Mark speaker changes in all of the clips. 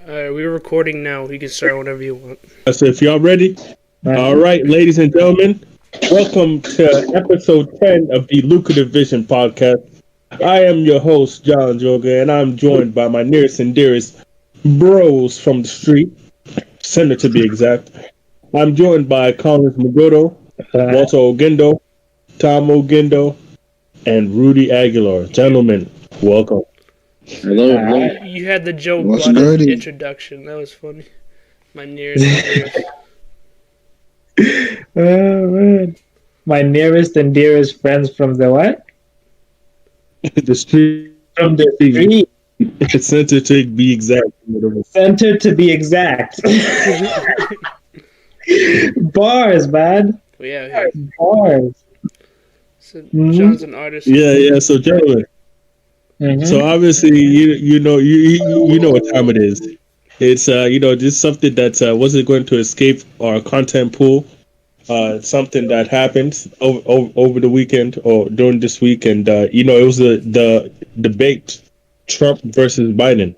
Speaker 1: We're recording now. You can start whenever you want.
Speaker 2: So if y'all ready, all right, ladies and gentlemen, welcome to episode 10 of the Lucrative Vision podcast. I am your host, John Njoga, and I'm joined by my nearest and dearest bros from the street, center to be exact. I'm joined by Collins Mugodo, Walter Ogindo, Tom Ogindo, and Rudy Aguilar. Gentlemen, welcome.
Speaker 3: Hello.
Speaker 1: You had the Joe Budden introduction. That was funny. My nearest and dearest.
Speaker 4: Oh, man. My nearest and dearest friends from the what?
Speaker 2: The street.
Speaker 4: From the street.
Speaker 2: Center to be exact.
Speaker 4: Center to be exact. Bars, man.
Speaker 1: Yeah.
Speaker 4: Bars.
Speaker 1: So John's an artist.
Speaker 2: Yeah. So, gentlemen. Mm-hmm. So obviously, you know what time it is. It's this is something that wasn't going to escape our content pool. Something that happened over the weekend or during this week, and it was the debate, Trump versus Biden.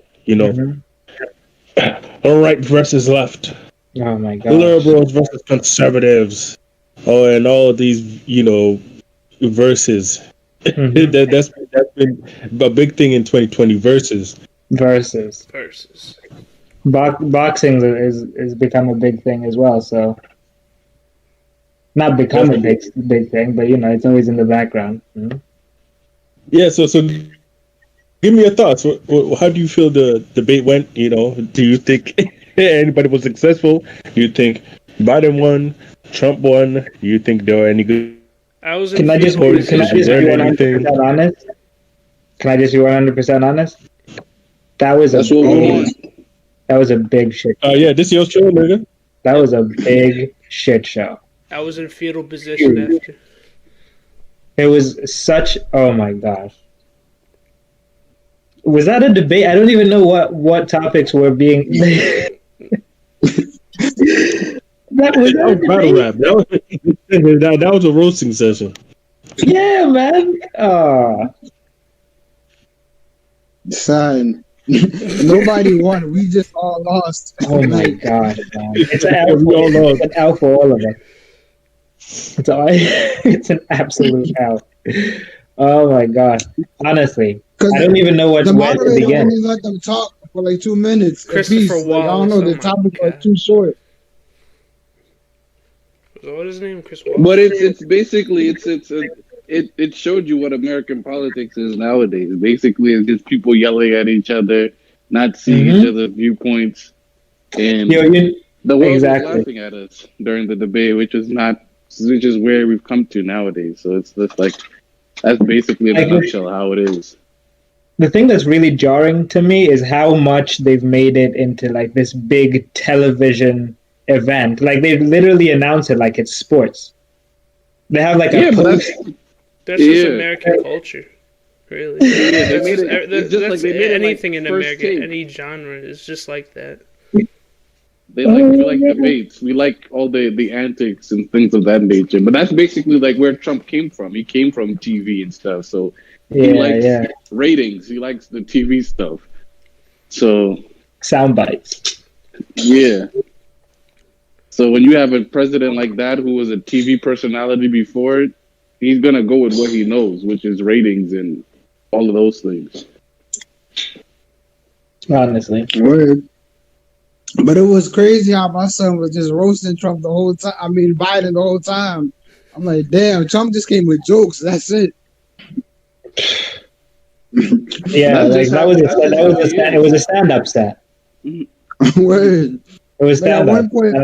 Speaker 2: All right versus left.
Speaker 4: Oh my God.
Speaker 2: Liberals versus conservatives. Oh, and all of these verses. Mm-hmm. That's been a big thing in 2020. Versus.
Speaker 4: Boxing is become a big thing as well. So, not become a big thing, but it's always in the background. Mm-hmm.
Speaker 2: Yeah. So give me your thoughts. How do you feel the debate went? Do you think anybody was successful? Do you think Biden won? Trump won? Do you think there were any good?
Speaker 4: Can I just be 100% honest? Can I just be 100% honest? That was a big shit show.
Speaker 2: Yeah, this your show, nigga.
Speaker 4: That was a big shit show.
Speaker 1: I was in fetal position after.
Speaker 4: It was such. Oh my gosh. Was that a debate? I don't even know what topics were being. That was
Speaker 2: battle rap. That was a roasting session.
Speaker 4: Yeah, man.
Speaker 3: Son, nobody won. We just all lost.
Speaker 4: Oh my God, man. It's an L for all of us. It's an absolute L. Oh my God. Honestly, I don't even know where to begin.
Speaker 3: Only let them talk for like 2 minutes.
Speaker 1: Christopher Wallace.
Speaker 3: I don't know. The topic was too short.
Speaker 1: What is his name? Chris Wallace.
Speaker 5: But it's basically it showed you what American politics is nowadays. Basically, it's just people yelling at each other, not seeing each other's viewpoints, and the world was laughing at us during the debate, which is where we've come to nowadays. So it's just like that's basically in a nutshell how it is.
Speaker 4: The thing that's really jarring to me is how much they've made it into like this big television event. Like they literally announce it like it's sports. They have like a post.
Speaker 1: That's just American culture, really. Yeah, they made anything in America, any genre is just like that.
Speaker 5: We like debates. We like all the antics and things of that nature. But that's basically like where Trump came from. He came from TV and stuff. So he likes ratings. He likes the TV stuff. So
Speaker 4: sound bites.
Speaker 5: Yeah. So when you have a president like that who was a TV personality before, he's going to go with what he knows, which is ratings and all of those things.
Speaker 4: Honestly.
Speaker 3: Word. But it was crazy how my son was just roasting Trump the whole time. I mean, Biden the whole time. I'm like, damn, Trump just came with jokes. That's it.
Speaker 4: Yeah, it was a stand-up set.
Speaker 3: Word.
Speaker 4: It was stand-up.
Speaker 3: At one point,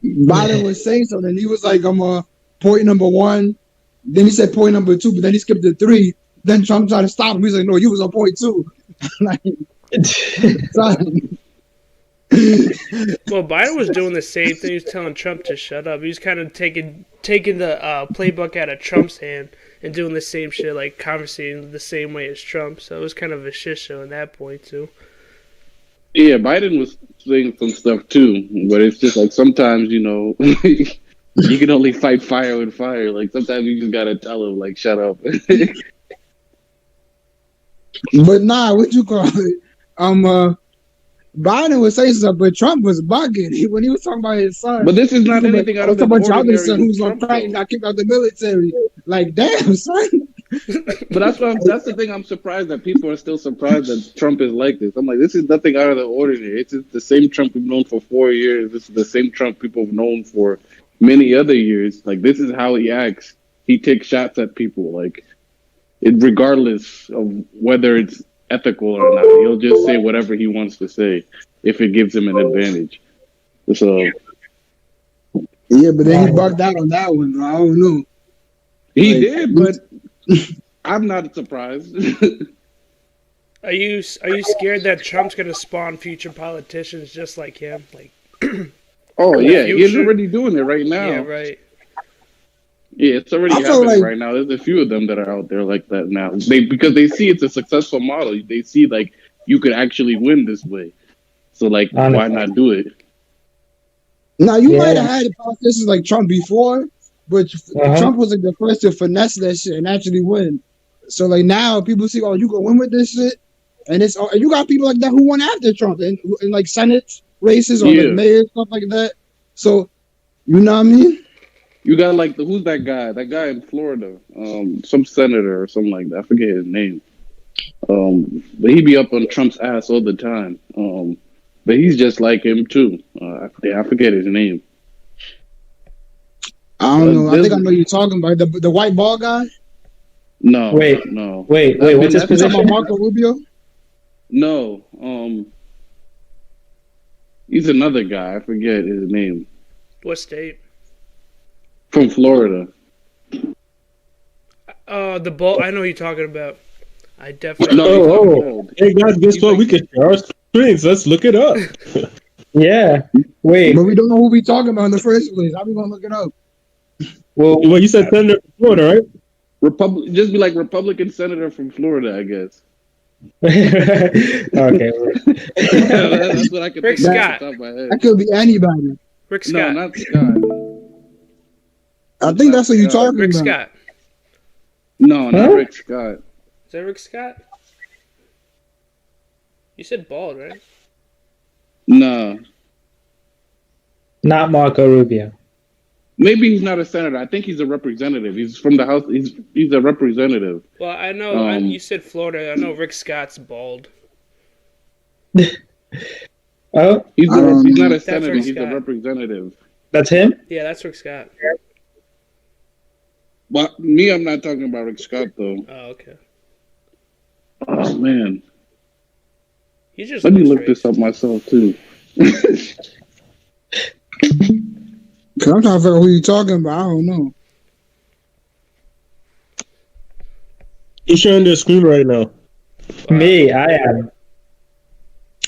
Speaker 3: Biden was saying something. He was like, point number 1. Then he said point number 2, but then he skipped to 3. Then Trump tried to stop him. He's like, no, you was on point 2.
Speaker 1: Well, Biden was doing the same thing. He was telling Trump to shut up. He was kind of taking the playbook out of Trump's hand and doing the same shit, like conversating the same way as Trump. So it was kind of a shit show at that point too.
Speaker 5: Yeah, Biden was saying some stuff too, but it's just like sometimes you can only fight fire with fire. Like sometimes you just gotta tell him like shut up.
Speaker 3: But nah, what you call it? Biden was saying stuff, but Trump was bugging when he was talking about his son.
Speaker 5: But this is not anything out of the ordinary.
Speaker 3: About your son who's on crack and got kicked out of the military. Like, damn, son.
Speaker 5: But that's the thing. I'm surprised that people are still surprised that Trump is like this. I'm like, this is nothing out of the ordinary. It's the same Trump we've known for 4 years. This is the same Trump people have known for many other years. Like, this is how he acts. He takes shots at people, like, regardless of whether it's ethical or not. He'll just say whatever he wants to say if it gives him an advantage. So
Speaker 3: yeah, but then he bugged out on that one. I don't know.
Speaker 5: He did, but I'm not surprised.
Speaker 1: Are you scared that Trump's gonna spawn future politicians just like him? Like,
Speaker 5: oh yeah, he's already doing it right now.
Speaker 1: Yeah, right.
Speaker 5: Yeah, it's already happening right now. There's a few of them that are out there like that now. Because they see it's a successful model. They see like you could actually win this way. So like, why not do it?
Speaker 3: Now you might have had politicians like Trump before, but Trump was like the first to finesse that shit and actually win. So like now people see, oh, you gonna win with this shit, and you got people like that who won after Trump in like Senate races or like mayor stuff like that. So you know what I mean?
Speaker 5: You got like who's that guy? That guy in Florida, some senator or something like that. I forget his name. But he be up on Trump's ass all the time. But he's just like him too. I forget his name.
Speaker 3: I don't know. I think I know you're talking about the white ball guy.
Speaker 5: No. Wait.
Speaker 3: What's his position? Marco Rubio.
Speaker 5: No. He's another guy. I forget his name.
Speaker 1: What state?
Speaker 5: From Florida.
Speaker 1: The ball. I know what you're talking about. I definitely.
Speaker 2: No. Hey guys, guess what? We can share our screens. Let's look it up.
Speaker 4: Yeah. Wait.
Speaker 3: But we don't know who we talking about in the first place. How we gonna look it up?
Speaker 2: Well, you said Senator from Florida, right?
Speaker 5: Just be like Republican senator from Florida, I guess.
Speaker 4: Okay.
Speaker 5: That's what I could
Speaker 1: Rick
Speaker 5: think
Speaker 1: Scott.
Speaker 5: off the top of my head.
Speaker 3: That could be anybody.
Speaker 1: Rick Scott.
Speaker 5: No, not Scott.
Speaker 3: I think that's what you're talking
Speaker 1: Rick
Speaker 3: about.
Speaker 1: Scott.
Speaker 5: No, not Rick Scott.
Speaker 1: Is that Rick Scott? You said bald, right?
Speaker 5: No.
Speaker 4: Not Marco Rubio.
Speaker 5: Maybe he's not a senator. I think he's a representative. He's from the House. He's a representative.
Speaker 1: Well, I know you said Florida. I know Rick Scott's bald.
Speaker 4: Oh,
Speaker 5: he's not a senator. He's a representative.
Speaker 4: That's him?
Speaker 1: Yeah, that's Rick Scott.
Speaker 5: Well, I'm not talking about Rick Scott though.
Speaker 1: Oh, okay.
Speaker 5: Oh man.
Speaker 1: Let
Speaker 5: me look this up myself too.
Speaker 3: Cause I'm trying to figure out who you're talking about. I don't know.
Speaker 2: He's sharing their screen right now.
Speaker 4: Me, I am.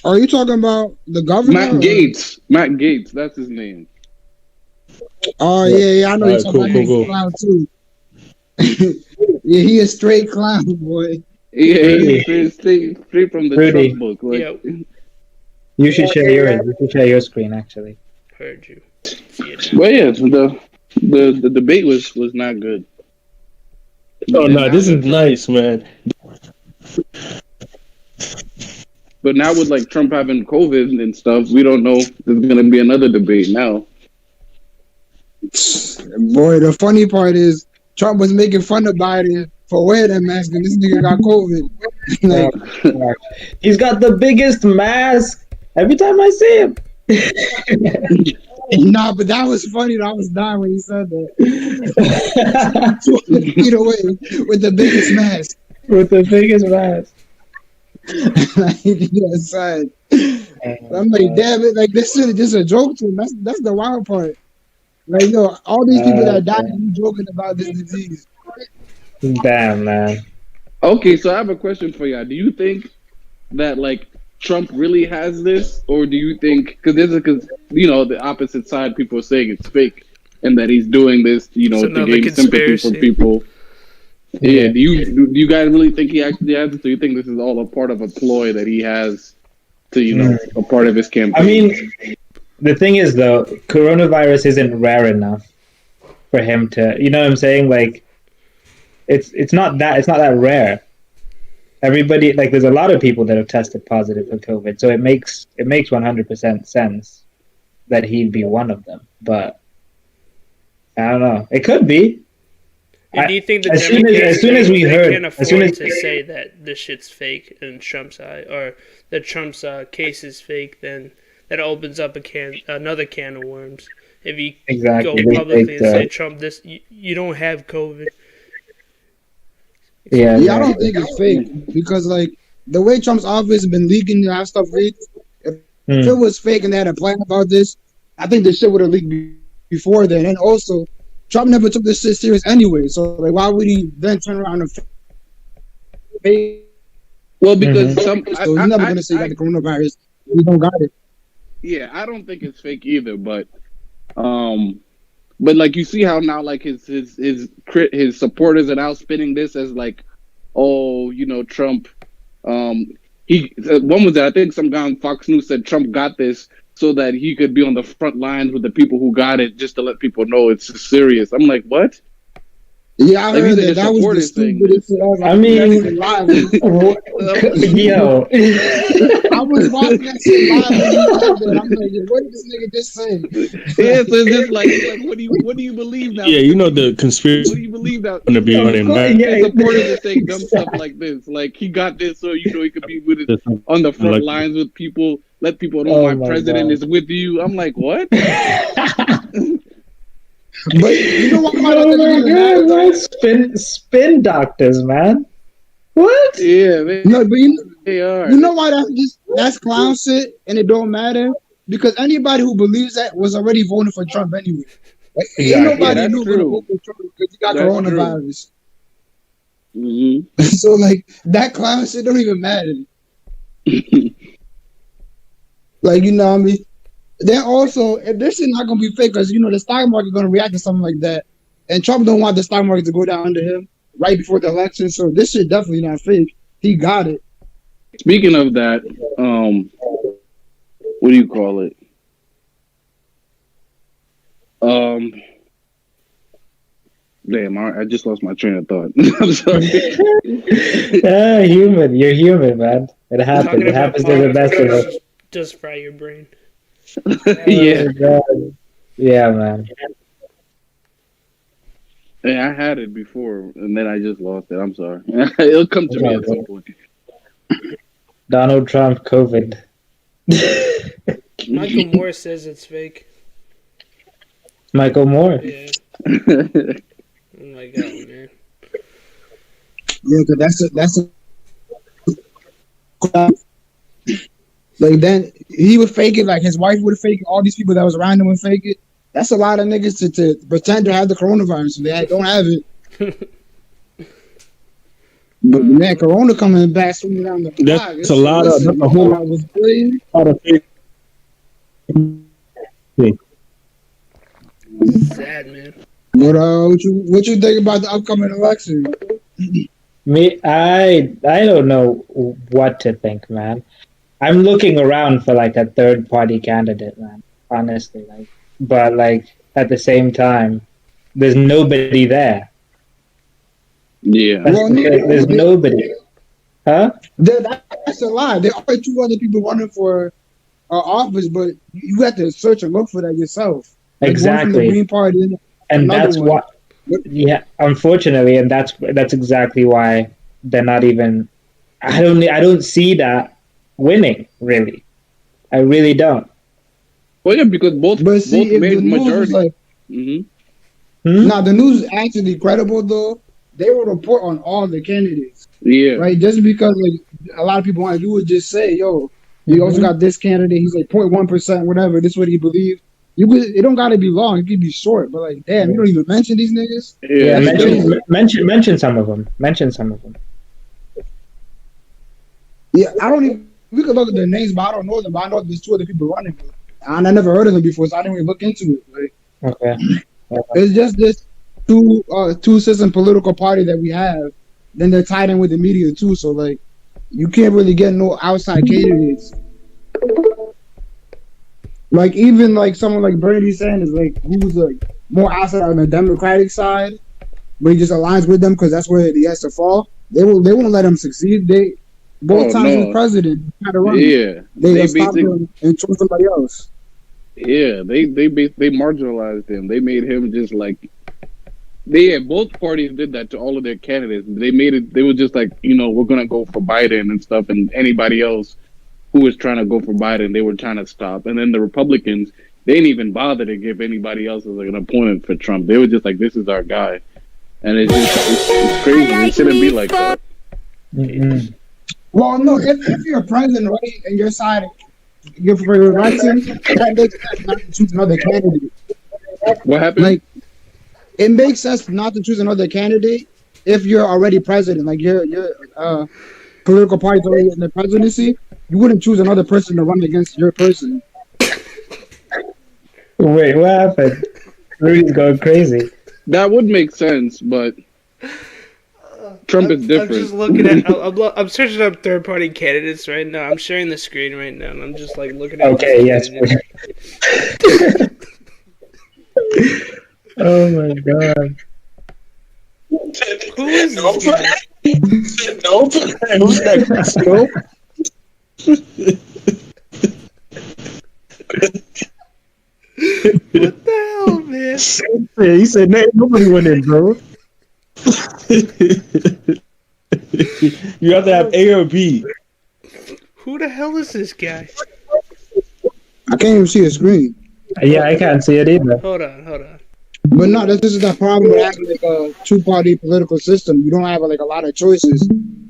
Speaker 3: Are you talking about the governor?
Speaker 5: Matt Gaetz. Matt Gaetz, that's his name.
Speaker 3: Oh yeah, I know you're talking about cool. Clown too. Yeah, he a straight clown, boy.
Speaker 5: Yeah, he's straight from the
Speaker 4: Rudy.
Speaker 5: Trump book. Like,
Speaker 1: Yep.
Speaker 4: You should share yours. You should share your screen, actually.
Speaker 1: Heard you.
Speaker 5: Well, yeah, the debate was not good.
Speaker 2: Oh no, this is nice, man.
Speaker 5: But now with like Trump having COVID and stuff, we don't know if there's gonna be another debate now.
Speaker 3: Boy, the funny part is Trump was making fun of Biden for wearing that mask, and this nigga got COVID.
Speaker 4: He's got the biggest mask every time I see him.
Speaker 3: Nah, but that was funny. I was dying when he said that. 200 feet away with the biggest mask.
Speaker 4: With the biggest mask.
Speaker 3: Inside. I'm like, damn it! Like this shit is just a joke to him. That's the wild part. Like, yo, all these people that died, you joking about this disease.
Speaker 4: Damn, man.
Speaker 5: Okay, so I have a question for y'all. Do you think that like Trump really has this, or do you think because the opposite side people are saying it's fake and that he's doing this, to gain sympathy for people? Yeah. Do you guys really think he actually has it? Do you think this is all a part of a ploy that he has to a part of his campaign?
Speaker 4: I mean, the thing is though, coronavirus isn't rare enough for him to. You know what I'm saying? Like, it's not that rare. everybody, like, there's a lot of people that have tested positive for COVID, so it makes 100% sense that he'd be one of them. But I don't know. It could be.
Speaker 1: And do you think the
Speaker 4: as
Speaker 1: Democrats
Speaker 4: soon as we heard,
Speaker 1: can afford to say that this shit's fake in Trump's eye, or that Trump's case is fake, then that opens up another can of worms. If you go publicly and say, Trump, you don't have COVID.
Speaker 3: Yeah, I don't think it's fake because, like, the way Trump's office has been leaking to have stuff leaked, if it was fake and they had a plan about this, I think this shit would have leaked before then. And also, Trump never took this shit serious anyway, so like, why would he then turn around and fake?
Speaker 5: Well, because
Speaker 3: so he's never gonna say that the coronavirus, we don't got it.
Speaker 5: Yeah, I don't think it's fake either, but like, you see how now, like, his supporters are now spinning this as like, oh, you know, Trump. One was that, I think some guy on Fox News said Trump got this so that he could be on the front lines with the people who got it, just to let people know it's serious. I'm like, what?
Speaker 3: Yeah, I heard that. That was the stupidest thing.
Speaker 4: I mean, yo.
Speaker 3: I was watching that shit live and I'm like, what did this nigga just say?
Speaker 5: Yeah, so it's just like what do you believe now?
Speaker 2: Yeah, you know the conspiracy.
Speaker 5: What do you believe now?
Speaker 2: Gonna be on him.
Speaker 5: His supporters are saying dumb stuff like this. Like, he got this so, you know, he could be with it on the front lines with people, let people know my president is with you. I'm like, what?
Speaker 3: But you know what?
Speaker 4: Spin doctors, man. What?
Speaker 5: Yeah,
Speaker 3: they are. You know why that's clown shit, and it don't matter because anybody who believes that was already voting for Trump anyway. Like, ain't nobody knew going to vote for Trump because he got coronavirus.
Speaker 5: Mm-hmm.
Speaker 3: So like that clown shit don't even matter. Like, you know what I mean? Then also, if this shit not gonna be fake, because you know the stock market gonna react to something like that, and Trump don't want the stock market to go down under him right before the election. So this shit definitely not fake. He got it.
Speaker 5: Speaking of that, what do you call it? Damn, I just lost my train of thought. I'm sorry.
Speaker 4: You're human, man. It happens. It happens to the best of us.
Speaker 1: Just fry your brain.
Speaker 5: Yeah.
Speaker 4: Yeah, man.
Speaker 5: Yeah, I had it before, and then I just lost it. I'm sorry. It'll come to me at some point.
Speaker 4: Donald Trump, COVID.
Speaker 1: Michael Moore says it's fake.
Speaker 4: Michael Moore?
Speaker 1: Yeah. Oh my god, man.
Speaker 3: Yeah, because that's like, then he would fake it, like his wife would fake it, all these people that was around him would fake it. That's a lot of niggas to pretend to have the coronavirus, so they don't have it. But man, Corona coming back swinging down the block.
Speaker 2: That's a lot of fake.
Speaker 1: Sad, man.
Speaker 3: But what you think about the upcoming election?
Speaker 4: Me, I don't know what to think, man. I'm looking around for like a third party candidate, man. Honestly, like, but like at the same time, there's nobody there.
Speaker 5: Yeah,
Speaker 4: there's nobody. Huh?
Speaker 3: That's a lie. There are two other people running for office, but you have to search and look for that yourself. Like,
Speaker 4: exactly.
Speaker 3: One from the Green Party,
Speaker 4: and that's
Speaker 3: one.
Speaker 4: what. Yeah, unfortunately, and that's exactly why they're not even. I don't see that winning, really. I really don't.
Speaker 5: Well, yeah, because both made majority. Like,
Speaker 3: Now, the news is actually credible, though. They will report on all the candidates.
Speaker 5: Yeah.
Speaker 3: Right? Just because like a lot of people want to do it, just say, yo, you also got this candidate. He's like 0.1%, whatever. This is what he believes. It don't got to be long. It could be short. But, like, damn, you don't even mention these niggas?
Speaker 4: Yeah, mention some of them. Mention some of them.
Speaker 3: Yeah, I don't even... We could look at their names, but I don't know them. But I know there's two other people running. And I never heard of them before, so I didn't even look into it. Like,
Speaker 4: okay.
Speaker 3: It's just this two-system political party that we have. Then they're tied in with the media, too. So, like, you can't really get no outside candidates. Like, even, like, someone like Bernie Sanders, like, who's, like, more outside on the Democratic side, but he just aligns with them because that's where he has to fall. They won't let him succeed. Both times he was president, had to run.
Speaker 5: Yeah,
Speaker 3: they stopped him and chose somebody else.
Speaker 5: Yeah, they marginalized him. They made him just like both parties did that to all of their candidates. They made it. They were just like, we're gonna go for Biden and stuff, and anybody else who was trying to go for Biden, they were trying to stop. And then the Republicans, they didn't even bother to give anybody else as like an opponent for Trump. They were just like, this is our guy, and it's crazy. It shouldn't be like that.
Speaker 4: Mm-hmm.
Speaker 3: Well, no, if you're president, right, and your side, you're for your election, that makes sense not to choose another candidate.
Speaker 5: What happened?
Speaker 3: Like, it makes sense not to choose another candidate if you're already president. Like, your political party's already in the presidency. You wouldn't choose another person to run against your person.
Speaker 4: Wait, what happened? Rudy's going crazy.
Speaker 5: That would make sense, but Trump is different.
Speaker 1: I'm just looking at. I'm searching up third-party candidates right now. I'm sharing the screen right now, and I'm just like looking at.
Speaker 4: Okay. Yes. Oh my god.
Speaker 1: Who is this guy?
Speaker 2: Nope. Who's that? Nope.
Speaker 1: What the hell, man?
Speaker 2: He said, nobody went in, bro. You have to have A or B.
Speaker 1: Who the hell is this guy?
Speaker 3: I can't even see the screen.
Speaker 4: Yeah, I can't see it either.
Speaker 1: Hold on.
Speaker 3: But no, this is the problem with having like a two-party political system. You don't have like a lot of choices.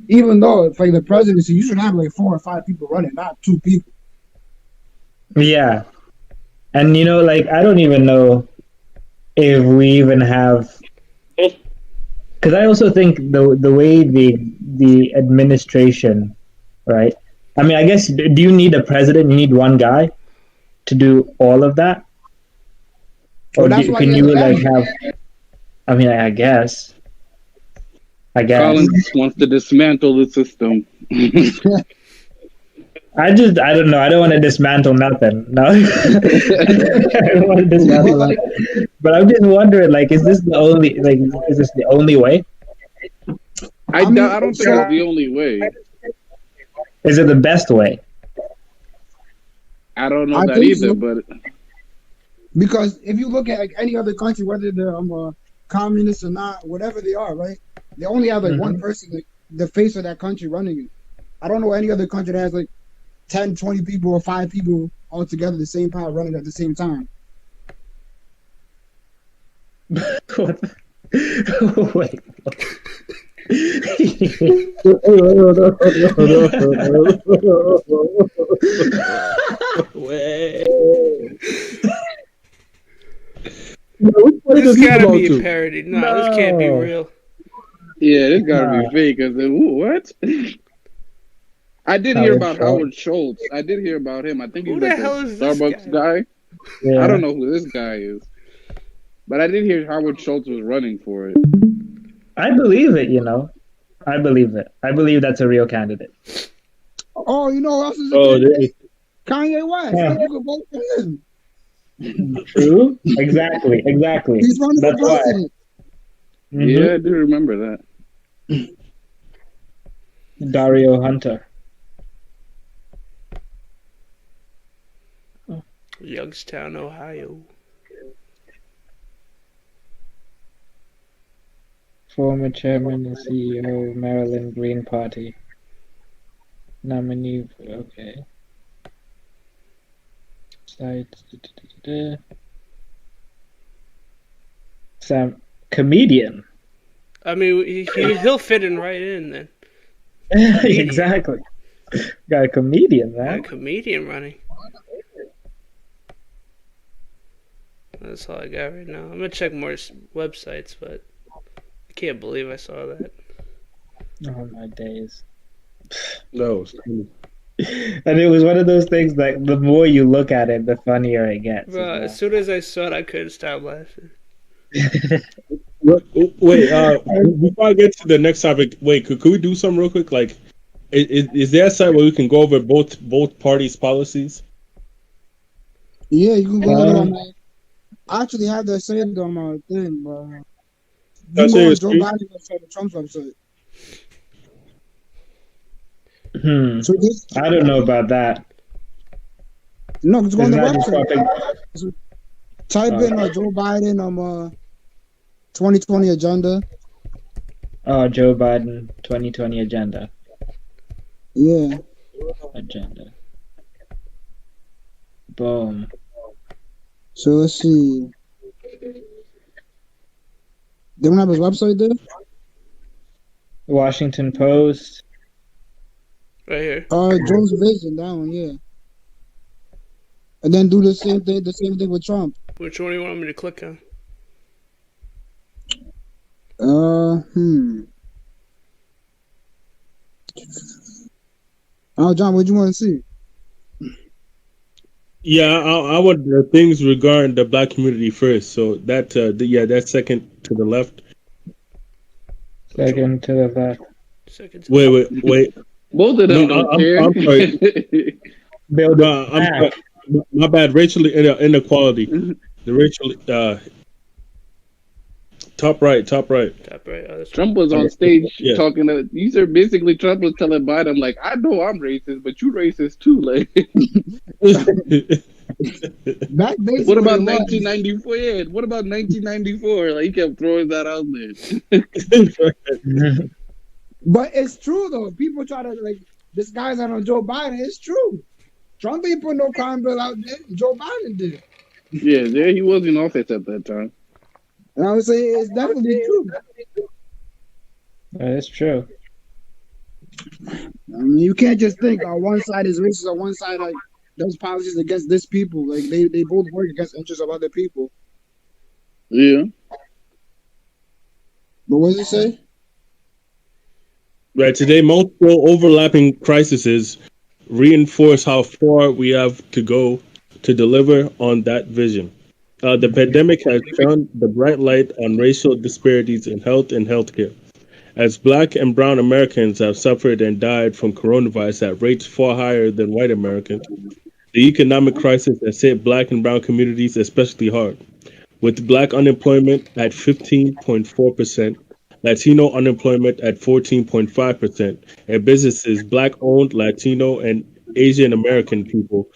Speaker 3: Even though it's like the presidency, you should have like 4 or 5 people running, not 2 people.
Speaker 4: Yeah. And like, I don't even know if we even have, because I also think the way the administration, right? I mean, I guess, do you need a president? You need one guy to do all of that? Or can you like have? I mean, I guess.
Speaker 5: Collins wants to dismantle the system.
Speaker 4: I don't know. I don't want to dismantle nothing. No, I don't want to dismantle nothing. But I'm just wondering, like, is this the only way?
Speaker 5: I don't think it's the only way.
Speaker 4: Is it the best way?
Speaker 5: I don't know that either, but
Speaker 3: because if you look at like any other country, whether they're communist or not, whatever they are, right? They only have like one person, like, the face of that country running it. I don't know any other country that has like 10, 20 people or 5 people all together, the same power running at the same time.
Speaker 4: Wait.
Speaker 1: This gotta be a parody. No, this can't be real.
Speaker 5: Yeah, this gotta be fake. I said, what? I did hear about Howard Schultz. I did hear about him. I think he's like a Starbucks guy. Yeah. I don't know who this guy is. But I did hear Howard Schultz was running for it.
Speaker 4: I believe it, I believe it. I believe that's a real candidate.
Speaker 3: Oh, you know who else is Kanye West. Yeah. You can vote for him.
Speaker 4: True. Exactly.
Speaker 3: He's running for president.
Speaker 5: Mm-hmm. Yeah, I do remember that.
Speaker 4: Dario Hunter.
Speaker 1: Youngstown, Ohio.
Speaker 4: Former chairman and CEO of Maryland Green Party. Nominee. Okay. Sites. Some comedian.
Speaker 1: I mean, he'll fit in right in then.
Speaker 4: Exactly. Got a comedian, man.
Speaker 1: Got a comedian running. That's all I got right now. I'm gonna check more websites, but I can't believe I saw that.
Speaker 4: Oh my days.
Speaker 2: No.
Speaker 4: And it was one of those things that the more you look at it, the funnier it gets.
Speaker 1: Bro, as soon as I saw it, I couldn't stop laughing.
Speaker 2: Wait, before I get to the next topic, could we do something real quick? Like, is there a site where we can go over both parties' policies?
Speaker 3: Yeah, you can go on. I actually have that saved on my thing, but Joe Biden website, the Trump's website. So just,
Speaker 4: I don't know about that.
Speaker 3: no, just go on
Speaker 4: Isn't
Speaker 3: the
Speaker 4: that just
Speaker 3: website. So type in Joe Biden 2020 agenda.
Speaker 4: Oh, Joe Biden 2020 agenda.
Speaker 3: Yeah.
Speaker 4: Agenda. Boom.
Speaker 3: So let's see. They don't have his website there?
Speaker 4: Washington Post.
Speaker 1: Right here.
Speaker 3: Joe's Vision, that one, yeah. And then do the same thing with Trump.
Speaker 1: Which one do you want me to click on?
Speaker 3: John, what do you want to see?
Speaker 2: Yeah, I want the things regarding the black community first. So that that's second to the left.
Speaker 4: Second to the left.
Speaker 1: Second.
Speaker 2: Wait.
Speaker 5: Both of them don't care.
Speaker 2: I'm sorry.
Speaker 4: Build
Speaker 2: I'm my bad. Racial inequality. The racial top right.
Speaker 1: Top right.
Speaker 5: Trump was on stage talking to. These are basically Trump was telling Biden like, I know I'm racist, but you racist too. Like, what about 1994? Yeah, what about 1994? Like, he kept throwing that out there.
Speaker 3: But it's true though. People try to like disguise that on Joe Biden. It's true. Trump ain't put no crime bill out there. Joe Biden did.
Speaker 5: Yeah, he was in office at that time.
Speaker 3: And I would say it's definitely true.
Speaker 4: That is true.
Speaker 3: I mean, you can't just think one side is racist or one side like does policies against this people. Like they both work against the interests of other people.
Speaker 5: Yeah.
Speaker 3: But what does it say?
Speaker 2: Right. Today, multiple overlapping crises reinforce how far we have to go to deliver on that vision. The pandemic has shone the bright light on racial disparities in health and healthcare. As Black and Brown Americans have suffered and died from coronavirus at rates far higher than white Americans, the economic crisis has hit Black and Brown communities especially hard, with Black unemployment at 15.4%, Latino unemployment at 14.5%, and businesses Black-owned, Latino, and Asian American people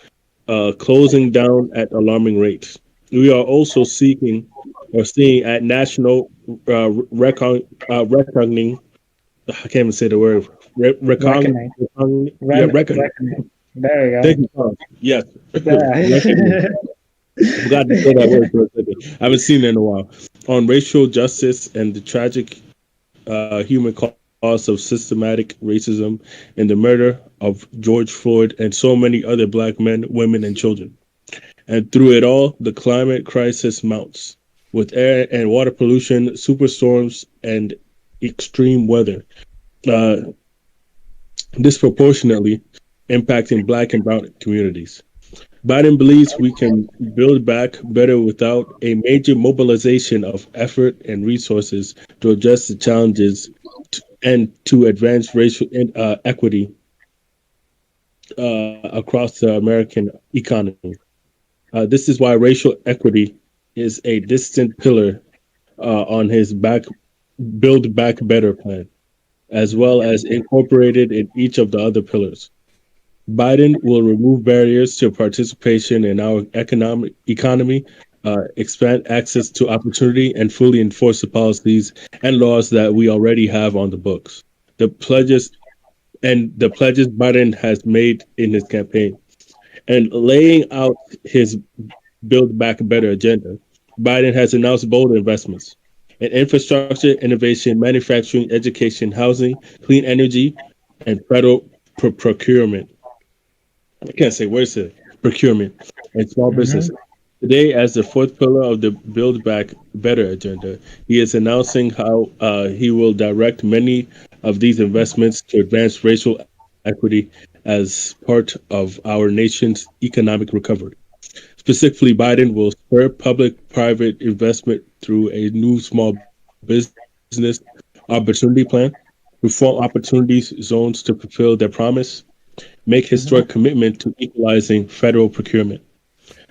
Speaker 2: closing down at alarming rates. We are also seeing at national reckoning. I can't even say the word. Reckoning.
Speaker 4: There you go.
Speaker 2: Thank you. Yes. I forgot to say that word for a second. I haven't seen it in a while. On racial justice and the tragic human cost of systematic racism and the murder of George Floyd and so many other Black men, women, and children. And through it all, the climate crisis mounts, with air and water pollution, superstorms, and extreme weather, disproportionately impacting Black and Brown communities. Biden believes we can build back better without a major mobilization of effort and resources to address the challenges and to advance racial equity across the American economy. This is why racial equity is a distant pillar on his Build Back Better plan, as well as incorporated in each of the other pillars. Biden will remove barriers to participation in our economy, expand access to opportunity, and fully enforce the policies and laws that we already have on the books. The pledges Biden has made in his campaign. And laying out his Build Back Better agenda, Biden has announced bold investments in infrastructure, innovation, manufacturing, education, housing, clean energy, and federal procurement. I can't say words here. Procurement and small businesses. Today, as the fourth pillar of the Build Back Better agenda, he is announcing how he will direct many of these investments to advance racial equity as part of our nation's economic recovery. Specifically, Biden will spur public-private investment through a new small business opportunity plan, reform opportunities zones to fulfill their promise, make historic commitment to equalizing federal procurement,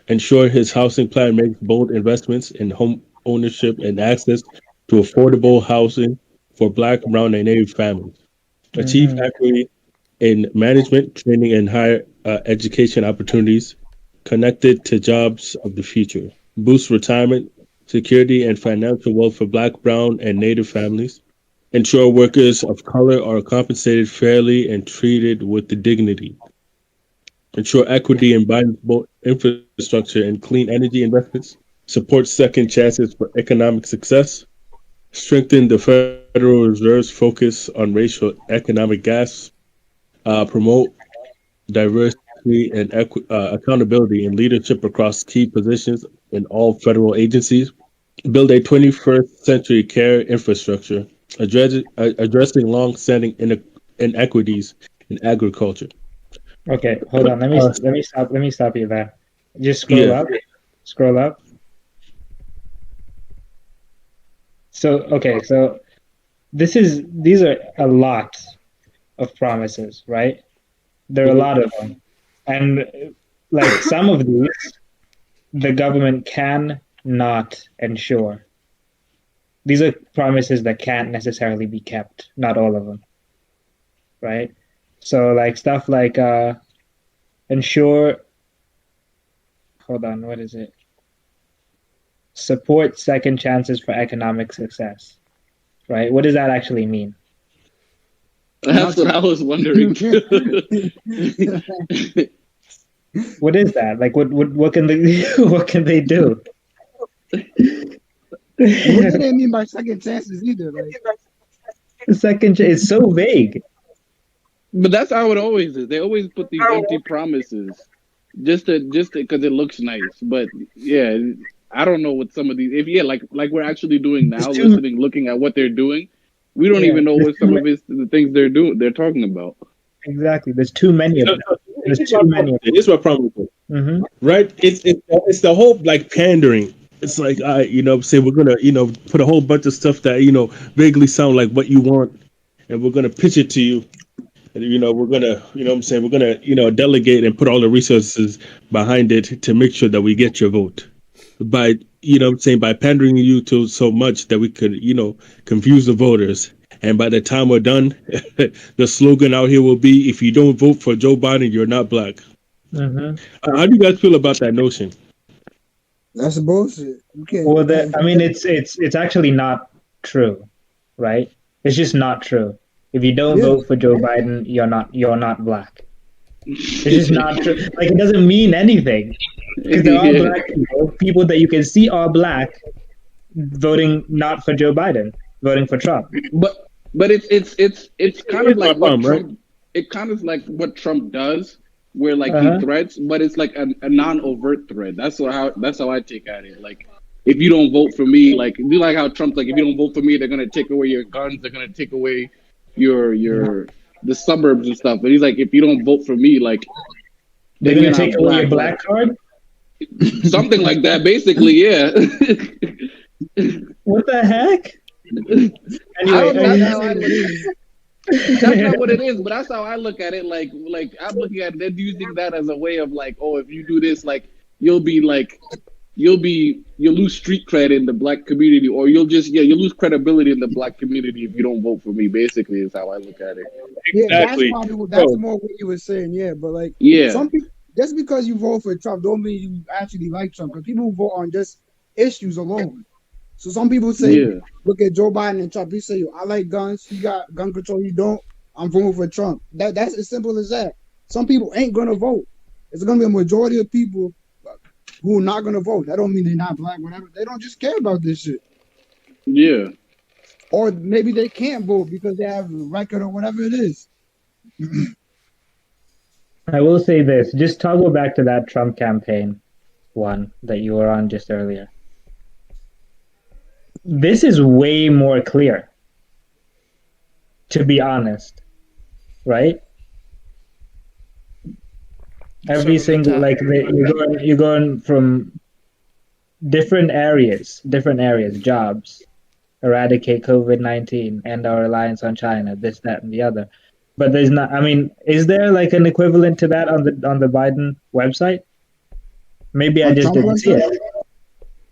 Speaker 2: ensure his housing plan makes bold investments in home ownership and access to affordable housing for Black, Brown, and Native families, achieve equity in management, training, and higher education opportunities connected to jobs of the future. Boost retirement, security, and financial wealth for Black, Brown, and Native families. Ensure workers of color are compensated fairly and treated with dignity. Ensure equity in both infrastructure and clean energy investments. Support second chances for economic success. Strengthen the Federal Reserve's focus on racial economic gaps. Promote diversity and accountability in leadership across key positions in all federal agencies. Build a 21st century care infrastructure, addressing long-standing inequities in agriculture.
Speaker 4: Okay, hold on. Let me stop you there. Just scroll up. Scroll up. So these are a lot of promises, right? There are a lot of them. And like some of these, the government can not ensure. These are promises that can't necessarily be kept, not all of them. Right? So like stuff like ensure, hold on, what is it? Support second chances for economic success. Right? What does that actually mean?
Speaker 5: That's what I was wondering.
Speaker 4: What is that? Like what can they what can they do?
Speaker 3: What do they mean by second chances either? Like
Speaker 4: it's so vague.
Speaker 5: But that's how it always is. They always put these empty promises just because it looks nice. But yeah, I don't know what some of these. Like we're actually doing now, looking at what they're doing. We don't even know what some of the things they're talking about.
Speaker 4: Exactly. There's too many of them. There's too many of them.
Speaker 2: Here's my problem with it. Mm-hmm. Right? It's the whole like pandering. It's like say we're gonna put a whole bunch of stuff that vaguely sound like what you want, and we're gonna pitch it to you. And we're gonna we're gonna delegate and put all the resources behind it to make sure that we get your vote. By by pandering you to so much that we could confuse the voters. And by the time we're done, the slogan out here will be, if you don't vote for Joe Biden, you're not black.
Speaker 4: Mm-hmm.
Speaker 2: How do you guys feel about that notion?
Speaker 3: That's bullshit. Okay.
Speaker 4: Well, it's actually not true, right? It's just not true. If you don't vote for Joe Biden, you're not black. It's just not true. Like, it doesn't mean anything. Because there are black people that you can see are black, voting not for Joe Biden, voting for Trump.
Speaker 5: But it's kind of like what Trump. Right? It kind of like what Trump does, where like he threats, but it's like a non-overt threat. That's how I take at it. Like, if you don't vote for me, like you like how Trump's like, if you don't vote for me, they're gonna take away your guns, they're gonna take away your the suburbs and stuff. But he's like, if you don't vote for me, like
Speaker 4: they're gonna take away your black card.
Speaker 5: Something like that, basically, yeah.
Speaker 4: What the heck?
Speaker 5: Anyway, that's not what it is, but that's how I look at it. Like I'm looking at them using that as a way of like, oh, if you do this, like you'll lose street cred in the black community, or you'll lose credibility in the black community if you don't vote for me. Basically, is how I look at it.
Speaker 2: Exactly.
Speaker 3: Yeah, that's more what you were saying. Yeah, but like, some people, just because you vote for Trump don't mean you actually like Trump. Because people who vote on just issues alone. So some people say, look at Joe Biden and Trump. He say, I like guns. You got gun control. You don't. I'm voting for Trump. That's as simple as that. Some people ain't gonna vote. It's gonna be a majority of people who are not gonna vote. That don't mean they're not black, whatever. They don't just care about this shit.
Speaker 5: Yeah.
Speaker 3: Or maybe they can't vote because they have a record or whatever it is.
Speaker 4: I will say this. Just toggle back to that Trump campaign one that you were on just earlier. This is way more clear, to be honest, right? Every single, like, you're going from different areas, jobs, eradicate COVID-19, end our reliance on China, this, that, and the other. But there's not. I mean, is there like an equivalent to that on the Biden website? Maybe I just didn't see it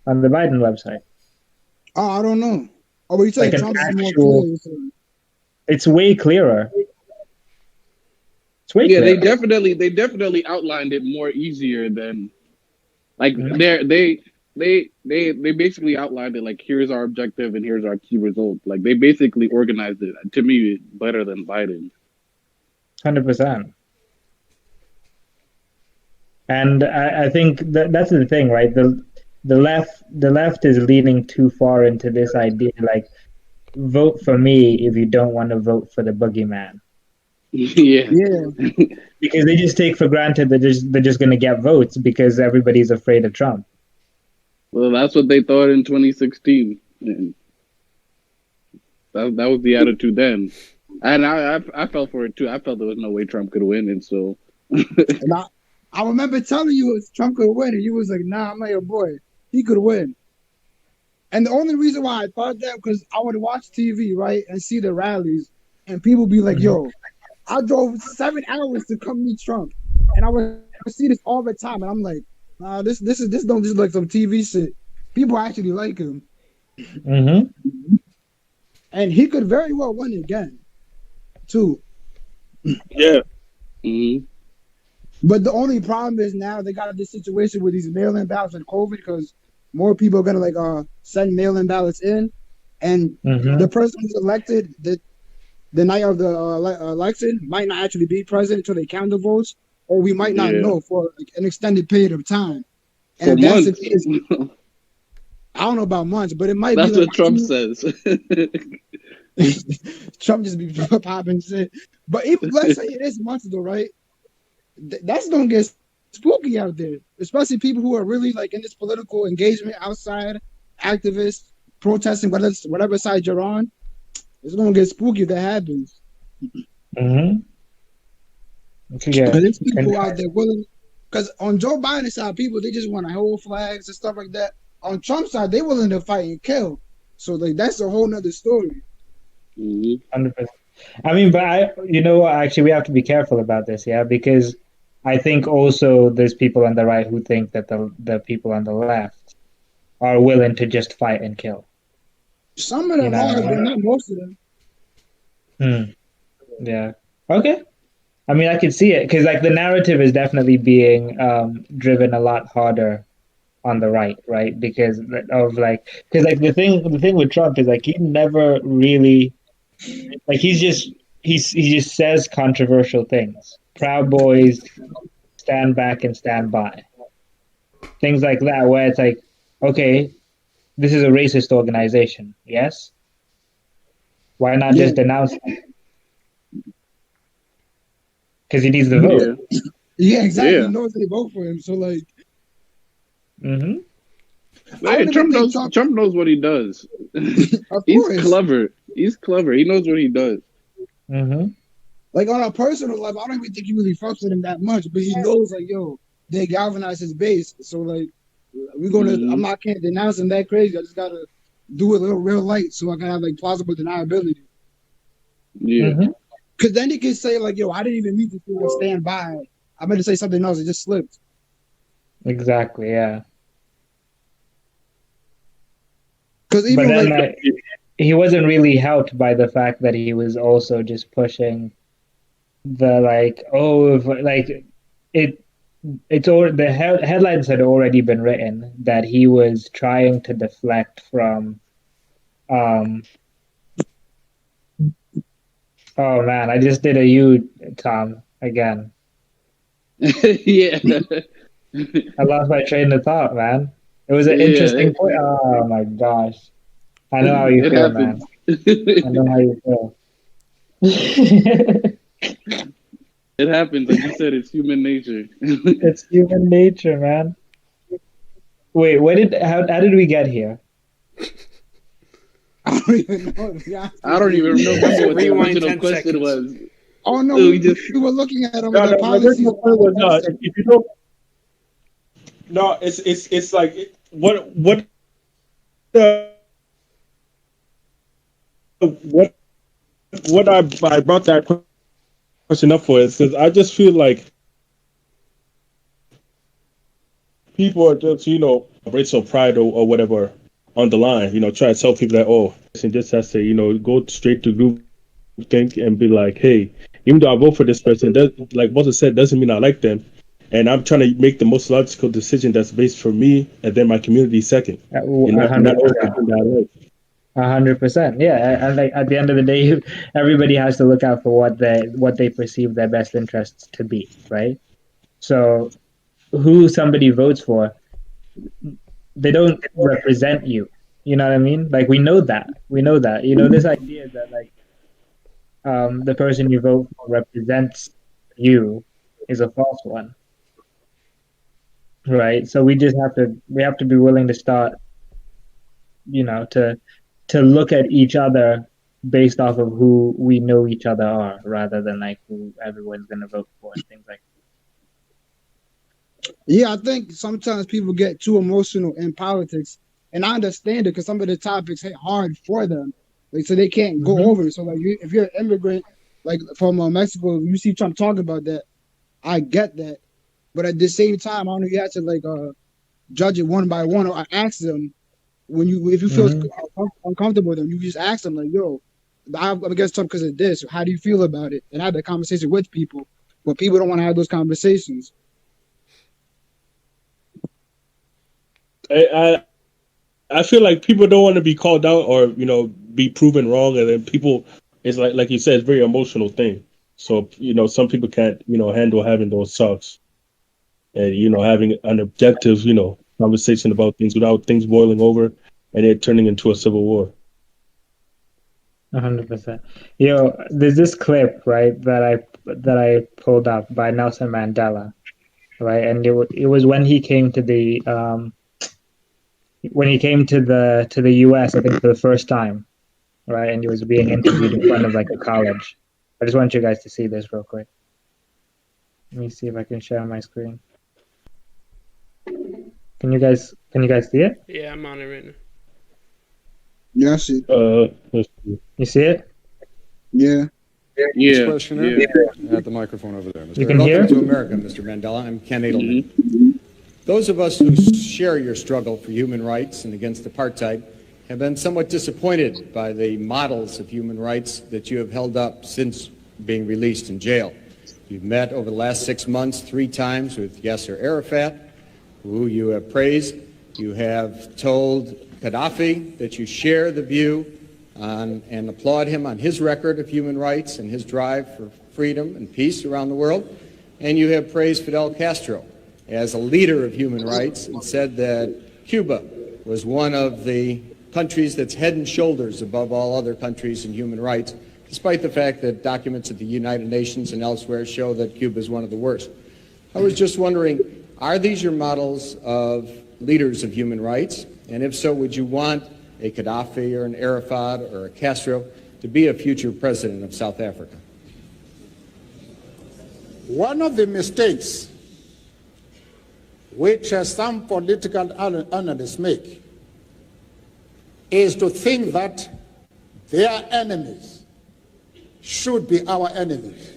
Speaker 4: on the Biden website.
Speaker 3: Oh, I don't know. Oh, but you saying
Speaker 4: like
Speaker 3: Trump's more clear?
Speaker 4: It's way clearer.
Speaker 5: Yeah, they definitely outlined it more easier than like they basically outlined it like here's our objective and here's our key result. Like they basically organized it to me better than Biden.
Speaker 4: 100%. And I think that's the thing, right? The left is leaning too far into this idea, like vote for me if you don't want to vote for the boogeyman.
Speaker 5: Yeah.
Speaker 4: Because they just take for granted that they're just going to get votes because everybody's afraid of Trump.
Speaker 5: Well, that's what they thought in 2016. And that was the attitude then. And I fell for it too. I felt there was no way Trump could win, and so.
Speaker 3: And I remember telling you Trump could win, and you was like, "Nah, I'm not your boy. He could win." And the only reason why I thought that because I would watch TV, right, and see the rallies, and people be like, "Yo, I drove 7 hours to come meet Trump," and I would see this all the time, and I'm like, "Nah, this don't just like some TV shit. People actually like him."
Speaker 4: Mm-hmm.
Speaker 3: And he could very well win again, too.
Speaker 2: Yeah.
Speaker 5: Mm-hmm.
Speaker 3: But the only problem is now they got this situation with these mail-in ballots and COVID because more people are gonna send mail-in ballots in, and the person who's elected the night of the election might not actually be president until they count the votes, or we might not know for like, an extended period of time. And
Speaker 5: for
Speaker 3: that's
Speaker 5: months.
Speaker 3: the case. I don't know about months, but it might
Speaker 5: That's
Speaker 3: be.
Speaker 5: That's what Trump says.
Speaker 3: Trump just be popping shit. But even let's say it is months though, right? That's gonna get spooky out there, especially people who are really like in this political engagement outside, activists protesting whatever side you're on. It's gonna get spooky if that happens.
Speaker 4: Mm-hmm.
Speaker 3: Yeah. Because there's people out there willing. Because on Joe Biden's side, people they just want to hold flags and stuff like that. On Trump's side, they willing to fight and kill. So like that's a whole nother story.
Speaker 4: 100%. I mean, but actually, we have to be careful about this, because I think also there's people on the right who think that the people on the left are willing to just fight and kill.
Speaker 3: Some of them are, but not most of them.
Speaker 4: Yeah. Okay. I mean, I can see it because like the narrative is definitely being driven a lot harder on the right? Because of the thing with Trump is like he never really like he just says controversial things. Proud Boys, stand back and stand by. Things like that where it's like, okay, this is a racist organization, yes? Why not just denounce it? Because he needs the vote.
Speaker 3: Yeah, exactly. Yeah. He knows they vote for him, so like.
Speaker 5: Trump knows what he does. He's clever. He's clever. He knows what he does.
Speaker 3: Like on a personal level, I don't even think he really fucks with him that much, but he knows like, yo, they galvanize his base. So like, we're gonna. Can't denounce him that crazy. I just gotta do it a little real light so I can have like plausible deniability.
Speaker 5: Yeah.
Speaker 3: Because then he can say like, yo, I didn't even mean to stand by. I meant to say something else. It just slipped.
Speaker 4: Exactly. Yeah.
Speaker 3: Because even
Speaker 4: he wasn't really helped by the fact that he was also just pushing the headlines had already been written that he was trying to deflect from oh man, I just did a U, Tom, again.
Speaker 5: Yeah.
Speaker 4: I lost my train of thought, man. It was an interesting point. Oh my gosh. I know how you feel, man. I know how you feel.
Speaker 5: It happens. Like you said, it's human nature.
Speaker 4: It's human nature, man. Wait, how did we get here?
Speaker 3: I don't even know.
Speaker 5: I don't even remember what the original question was.
Speaker 3: Oh no, we were looking at them.
Speaker 2: If you don't, no, it's like what I brought that question up for is because I just feel like people are just racial pride or whatever on the line, try to tell people that, and just has to, go straight to group think and be like, hey, even though I vote for this person, like Walter said, doesn't mean I like them. And I'm trying to make the most logical decision that's based for me and then my community second. Not always the thing that I like.
Speaker 4: 100%. Yeah, and like at the end of the day, everybody has to look out for what they perceive their best interests to be, right? So, who somebody votes for, they don't represent you. You know what I mean? Like we know that. You know, this idea that like the person you vote for represents you is a false one, right? So we have to be willing to start, you know, to look at each other based off of who we know each other are, rather than like who everyone's gonna vote for and things like that.
Speaker 3: Yeah, I think sometimes people get too emotional in politics, and I understand it because some of the topics hit hard for them, like so they can't go over it. So like, if you're an immigrant, like from Mexico, you see Trump talking about that. I get that, but at the same time, I don't know. You have to like judge it one by one, or ask them if you feel uncomfortable with them, you just ask them like, "Yo, I'm against Trump because of this. How do you feel about it?" And have that conversation with people, but people don't want to have those conversations.
Speaker 2: I feel like people don't want to be called out or be proven wrong, and then people, it's like you said, it's a very emotional thing. So some people can't handle having those talks, and having an objective conversation about things without things boiling over and it turning into a civil war.
Speaker 4: 100%. There's this clip, right, that I pulled up by Nelson Mandela, right, and it was when he came to the US, I think for the first time, right, and he was being interviewed in front of like a college. I just want you guys to see this real quick. Let me see if I can share my screen. Can you guys see it?
Speaker 1: Yeah, I'm on it right now.
Speaker 3: Yeah, I see.
Speaker 4: You see it?
Speaker 3: Yeah.
Speaker 6: Yeah. Questioner at the microphone over there.
Speaker 4: You can hear?
Speaker 6: Welcome to America, Mr. Mandela. I'm Ken Edelman. Those of us who share your struggle for human rights and against apartheid have been somewhat disappointed by the models of human rights that you have held up since being released in jail. You've met over the last 6 months 3 times with Yasser Arafat, who you have praised. You have told Gaddafi that you share the view on, and applaud him on his record of human rights and his drive for freedom and peace around the world. And you have praised Fidel Castro as a leader of human rights and said that Cuba was one of the countries that's head and shoulders above all other countries in human rights, despite the fact that documents at the United Nations and elsewhere show that Cuba is one of the worst. I was just wondering, are these your models of leaders of human rights? And if so, would you want a Gaddafi or an Arafat or a Castro to be a future president of South Africa?
Speaker 7: One of the mistakes which some political analysts make is to think that their enemies should be our enemies.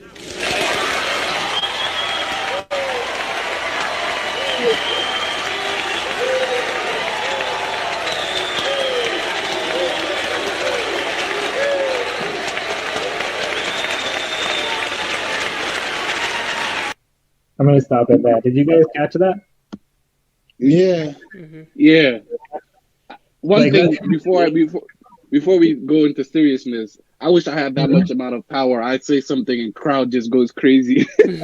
Speaker 4: I'm going to stop at that. Did you guys catch that?
Speaker 3: Yeah.
Speaker 1: Mm-hmm.
Speaker 5: Yeah. One thing before we go into seriousness, I wish I had that much amount of power. I'd say something and crowd just goes crazy. You just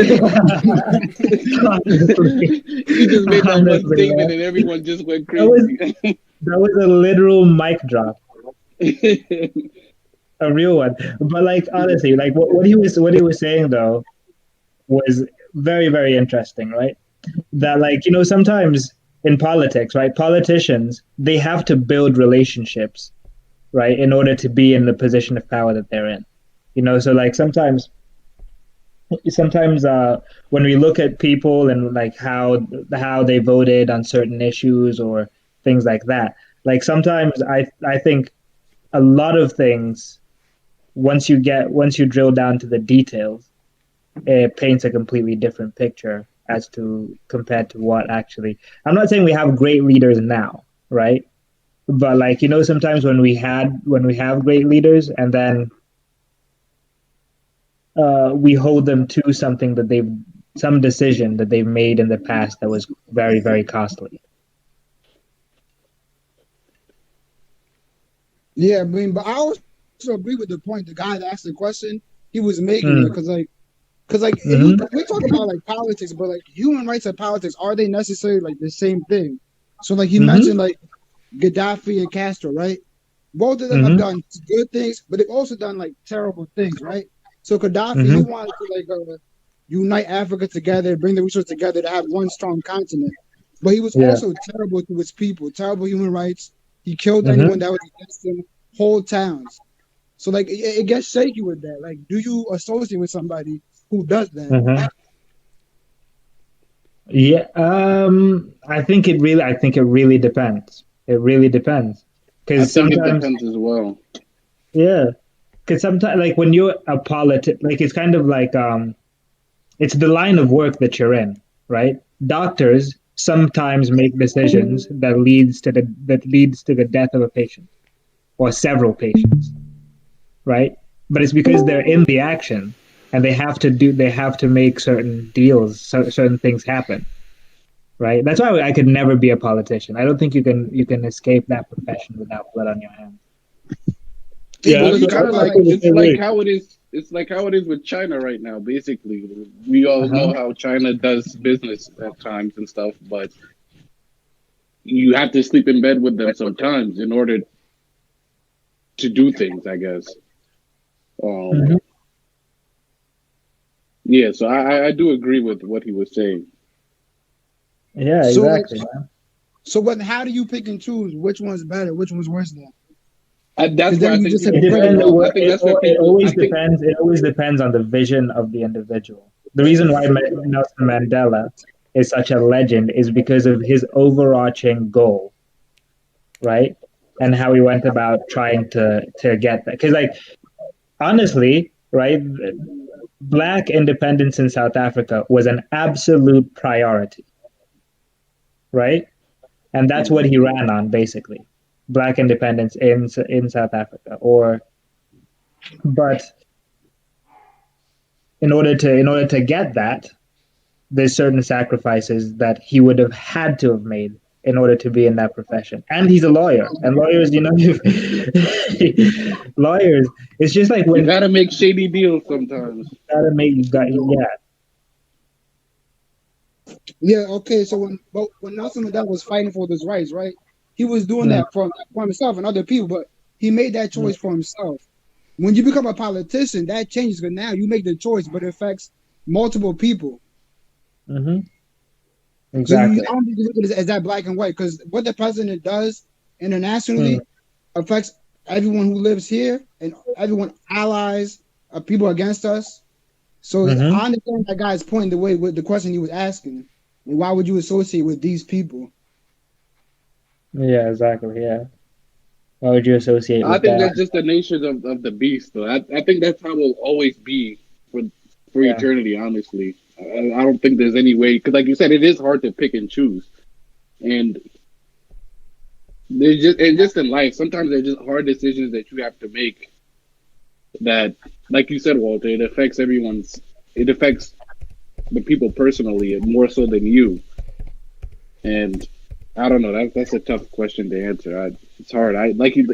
Speaker 5: made that one statement and everyone just went crazy.
Speaker 4: That was a literal mic drop. A real one. But like honestly, like what he was saying though was very, very interesting, right? That like, sometimes in politics, right, politicians, they have to build relationships, right, in order to be in the position of power that they're in. So like sometimes when we look at people and like how they voted on certain issues or things like that, like sometimes I think a lot of things, once you drill down to the details, it paints a completely different picture compared to what actually. I'm not saying we have great leaders now, right? But like sometimes when we have great leaders and then we hold them to something that some decision that they've made in the past that was very, very costly.
Speaker 3: Yeah, I mean, but I also agree with the point. The guy that asked the question, he was making it because if we talk about like politics, but like human rights and politics, are they necessarily like the same thing? So like he mentioned like Gaddafi and Castro, right? Both of them have done good things, but they've also done like terrible things, right? So Gaddafi, he wanted to like unite Africa together, bring the resources together to have one strong continent. But he was also terrible to his people, terrible human rights. He killed anyone that was against him, whole towns. So like it gets shaky with that. Like, do you associate with somebody who does that?
Speaker 4: Yeah, I think it really depends. It really depends.
Speaker 5: Because sometimes it depends as well.
Speaker 4: Yeah, because sometimes, like when you're a like it's kind of like it's the line of work that you're in, right? Doctors sometimes make decisions that leads to the death of a patient or several patients, right? But it's because they're in the action and they have to make certain deals, certain things happen, right? That's why I could never be a politician. I don't think you can escape that profession without blood on your hands.
Speaker 5: Yeah, it's like how it is. It's like how it is with China right now. Basically, we all know how China does business at times and stuff, but you have to sleep in bed with them sometimes in order to do things, I guess. Yeah, so I do agree with what he was saying.
Speaker 4: Yeah, exactly.
Speaker 3: So how do you pick and choose which one's better, which one's worse than?
Speaker 4: That's why I think it always depends. It always depends on the vision of the individual. The reason why Nelson Mandela is such a legend is because of his overarching goal, right? And how he went about trying to get that. Because, like, honestly, right, Black independence in South Africa was an absolute priority, right? And that's what he ran on, basically. Black independence in South Africa, but in order to get that, there's certain sacrifices that he would have had to have made in order to be in that profession. And he's a lawyer, and lawyers, lawyers. It's just like when
Speaker 5: you gotta make shady deals sometimes.
Speaker 3: Yeah. Okay. So when Nelson Mandela was fighting for his rights, right? He was doing that for himself and other people, but he made that choice for himself. When you become a politician, that changes because now you make the choice, but it affects multiple people.
Speaker 4: Exactly.
Speaker 3: So I don't think you look at it as that black and white because what the president does internationally affects everyone who lives here and everyone allies people against us. So I understand that guy's point the way with the question he was asking. Why would you associate with these people?
Speaker 4: Yeah, exactly. Yeah. Why would you associate with
Speaker 5: I think
Speaker 4: that?
Speaker 5: that's just the nature of the beast, though. I think that's how it will always be for eternity, honestly. I don't think there's any way, because like you said, it is hard to pick and choose. And just in life, sometimes there's just hard decisions that you have to make that, like you said, Walter, it affects the people personally more so than you. And I don't know. That's a tough question to answer. It's hard.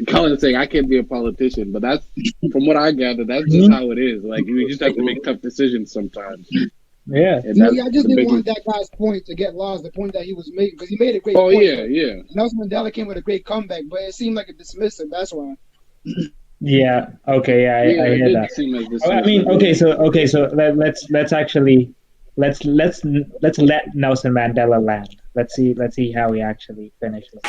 Speaker 5: Colin's saying, I can't be a politician, but that's from what I gather. That's just how it is. Like you just have to make tough decisions sometimes.
Speaker 4: Yeah.
Speaker 3: I just didn't want that guy's point to get lost. The point that he was making because he made a great point.
Speaker 5: Oh yeah.
Speaker 3: Nelson Mandela came with a great comeback, but it seemed like a dismissive. That's why.
Speaker 4: Yeah. Okay. Yeah. I hear that. I mean, okay. So let's actually let's let Nelson Mandela land. Let's see how he actually finishes.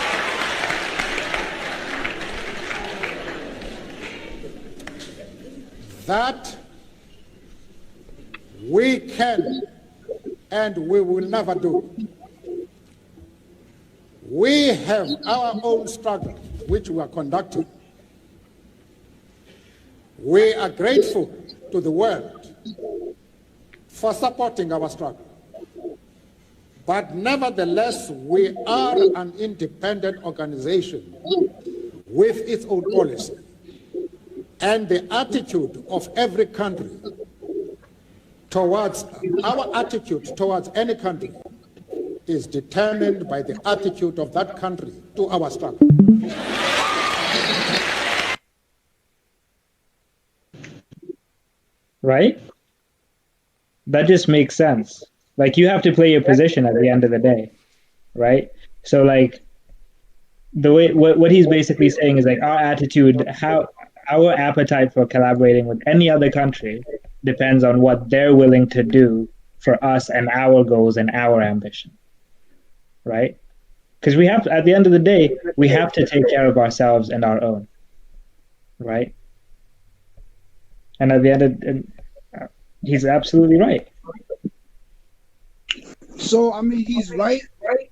Speaker 7: That we can and we will never do. We have our own struggle, which we are conducting. We are grateful to the world for supporting our struggle. But nevertheless, we are an independent organization with its own policy. And the attitude of every country towards our attitude towards any country is determined by the attitude of that country to our struggle.
Speaker 4: Right? That just makes sense. Like, you have to play your position at the end of the day, right? So, like, the way what he's basically saying is like our attitude, our appetite for collaborating with any other country depends on what they're willing to do for us and our goals and our ambition, right? Because we have to, at the end of the day, we have to take care of ourselves and our own, right? And at the end of he's absolutely right.
Speaker 3: So I mean, he's right,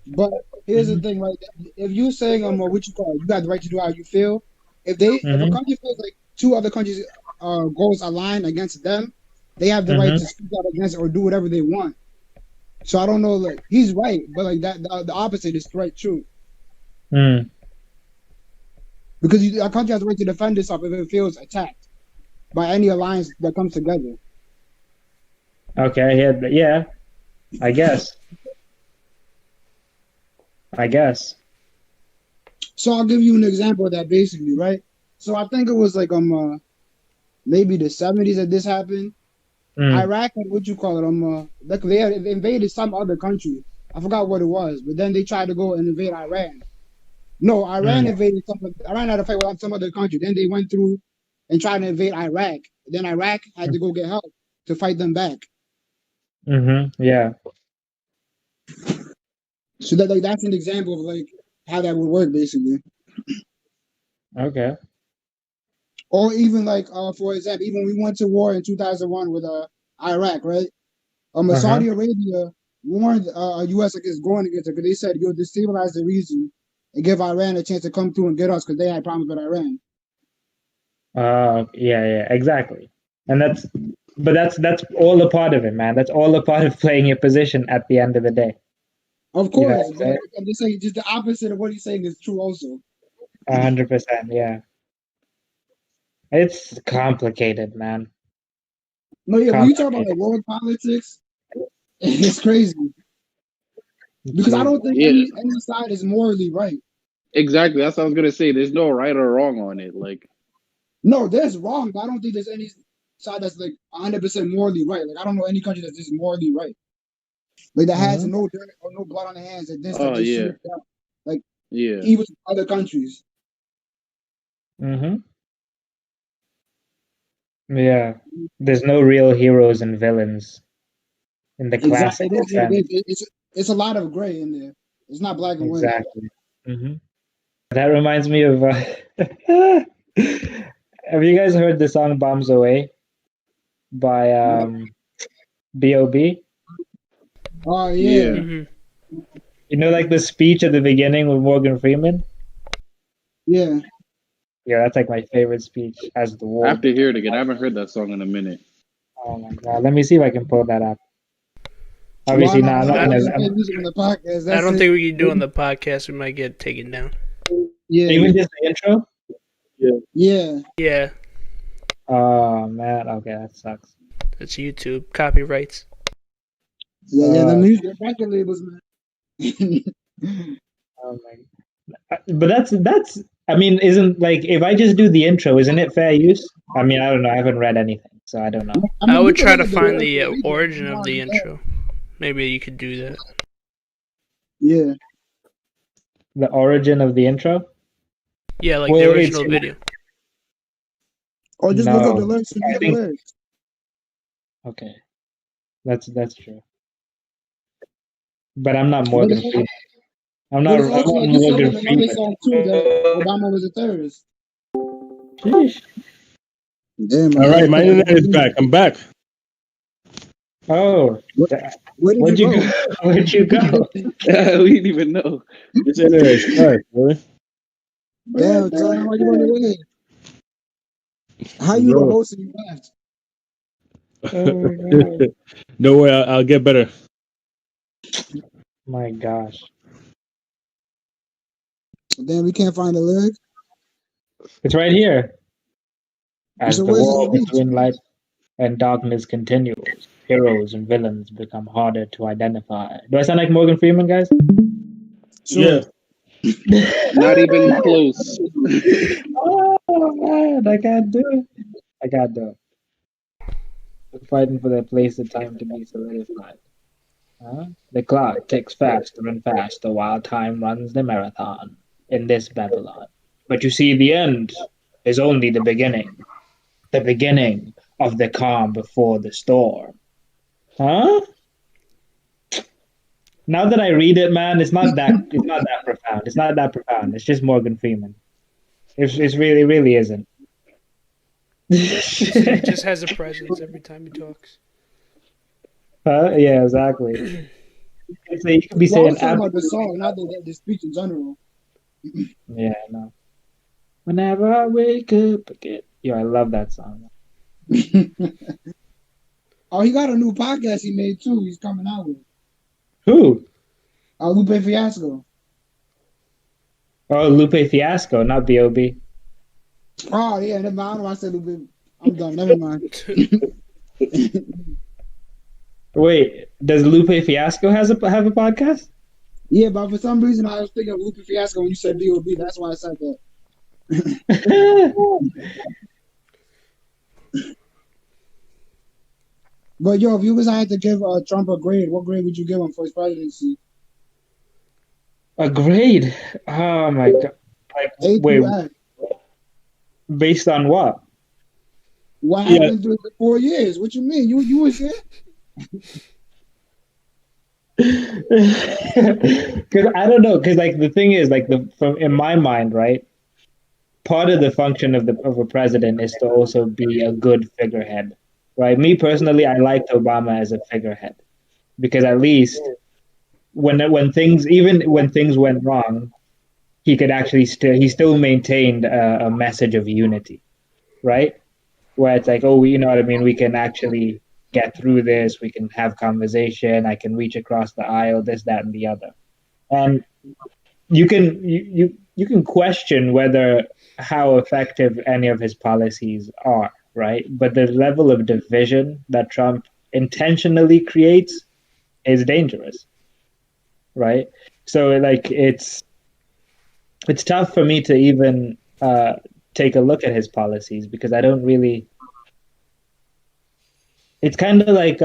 Speaker 3: but here's the thing, right? If you're saying what you call it, you got the right to do how you feel. If a country feels like two other countries' goals align against them, they have the right to speak out against it or do whatever they want. So I don't know, like, he's right, but like that the opposite is right true. Because a country has the right to defend itself if it feels attacked by any alliance that comes together.
Speaker 4: Okay, yeah, I guess.
Speaker 3: So I'll give you an example of that basically, right? So I think it was like maybe the 70s that this happened. Iraq had they had invaded some other country. I forgot what it was, but then they tried to go and invade Iran. No, Iran invaded Iran had to fight with some other country. Then they went through and tried to invade Iraq. Then Iraq had to go get help to fight them back.
Speaker 4: Yeah.
Speaker 3: So that's an example of like how that would work basically.
Speaker 4: Okay.
Speaker 3: Or even like for example, even we went to war in 2001 with Iraq, right? Saudi Arabia warned U.S. against going against it because they said you'll destabilize the region and give Iran a chance to come through and get us because they had problems with Iran.
Speaker 4: Yeah, exactly. And that's all a part of it, man. That's all a part of playing your position at the end of the day.
Speaker 3: Of course, you know, I'm just saying, just the opposite of what he's saying is true also.
Speaker 4: 100%, yeah. It's complicated, man.
Speaker 3: No, yeah, when you talk about like world politics, it's crazy. Because I don't think any side is morally right.
Speaker 5: Exactly, that's what I was gonna say. There's no right or wrong on it. Like,
Speaker 3: no, there's wrong, but I don't think there's any side that's like 100% morally right. Like, I don't know any country that's just morally right. Like that has no dirt or no blood on the hands. That this, shit down. Like, even other countries.
Speaker 4: Yeah, there's no real heroes and villains in the classic.
Speaker 3: It's a lot of gray in there. It's not black and white.
Speaker 4: Exactly. That reminds me of. Have you guys heard the song "Bombs Away" by B.O.B.?
Speaker 3: Oh yeah.
Speaker 4: You know, like the speech at the beginning with Morgan Freeman.
Speaker 3: Yeah.
Speaker 4: Yeah, that's like my favorite speech as the war.
Speaker 5: I have to hear it again. I haven't heard that song in a minute.
Speaker 4: Oh my god! Let me see if I can pull that up. Obviously,
Speaker 1: I don't think we can do on the podcast. We might get taken down.
Speaker 3: Yeah.
Speaker 4: Even just the intro.
Speaker 3: Yeah.
Speaker 4: Oh man. Okay, that sucks.
Speaker 1: It's YouTube copyrights.
Speaker 3: Yeah. The music record labels, man.
Speaker 4: Oh my. But that's. I mean, isn't like if I just do the intro, isn't it fair use? I mean, I don't know. I haven't read anything, so I don't know.
Speaker 1: I would try to find the origin of the intro. Maybe you could do that.
Speaker 3: Yeah.
Speaker 4: The origin of the intro?
Speaker 1: Yeah, like the original video.
Speaker 3: Or just look up the lyrics and read the lyrics.
Speaker 4: Okay. That's true. But I'm not Morgan Freeman. I'm not Morgan Freeman.
Speaker 3: Song too, that Obama was a terrorist.
Speaker 4: Sheesh.
Speaker 3: Damn,
Speaker 2: all right, my internet is back. I'm back.
Speaker 4: Oh,
Speaker 3: where'd you go?
Speaker 4: Where'd you go?
Speaker 5: We didn't even know.
Speaker 2: This internet is trash, really.
Speaker 3: Damn, John, why you run away? How you the host and you left?
Speaker 4: Oh,
Speaker 2: no way, I'll get better.
Speaker 4: my gosh.
Speaker 3: Damn, we can't find the lyrics.
Speaker 4: It's right here. As
Speaker 3: So
Speaker 4: the
Speaker 3: where's
Speaker 4: war
Speaker 3: the
Speaker 4: between light and darkness continues, heroes and villains become harder to identify. Do I sound like Morgan Freeman, guys?
Speaker 2: Yeah.
Speaker 5: Not even close.
Speaker 4: Oh man, I can't do it. I can't do it. They're fighting for their place and time to be solidified. Huh? The clock ticks faster and faster while time runs the marathon in this Babylon. But you see, the end is only the beginning of the calm before the storm. Huh? Now that I read it, man, it's not that profound. It's not that profound. It's just Morgan Freeman. It's really isn't.
Speaker 1: He just has a presence every time he talks.
Speaker 4: Yeah, exactly. So you could be saying.
Speaker 3: I was talking about the song, not the speech in general.
Speaker 4: Yeah, no. Whenever I wake up again. Yo, I love that song.
Speaker 3: Oh, he got a new podcast he made too. He's coming out with.
Speaker 4: Who?
Speaker 3: Lupe Fiasco.
Speaker 4: Oh, Lupe Fiasco, not B.O.B.
Speaker 3: Oh yeah, never mind. I don't know why I said Lupe. I'm done. Never mind.
Speaker 4: Wait, does Lupe Fiasco have a podcast?
Speaker 3: Yeah, but for some reason I was thinking of Lupe Fiasco when you said B.O.B. That's why I said that. But yo, if you was had to give Trump a grade, what grade would you give him for his presidency?
Speaker 4: A grade? Oh my god! Like, wait, based on what?
Speaker 3: What happened through the 4 years? What you mean? You was here?
Speaker 4: Because I don't know. Because like the thing is, like in my mind, right? Part of the function of a president is to also be a good figurehead, right? Me personally, I liked Obama as a figurehead because at least when things went wrong, he could actually still maintained a message of unity, right? Where it's like, oh, you know what I mean? We can actually get through this. We can have conversation. I can reach across the aisle, this, that, and the other. And you can question whether how effective any of his policies are, right? But the level of division that Trump intentionally creates is dangerous, right? So like it's tough for me to even take a look at his policies because I don't really. It's kind of like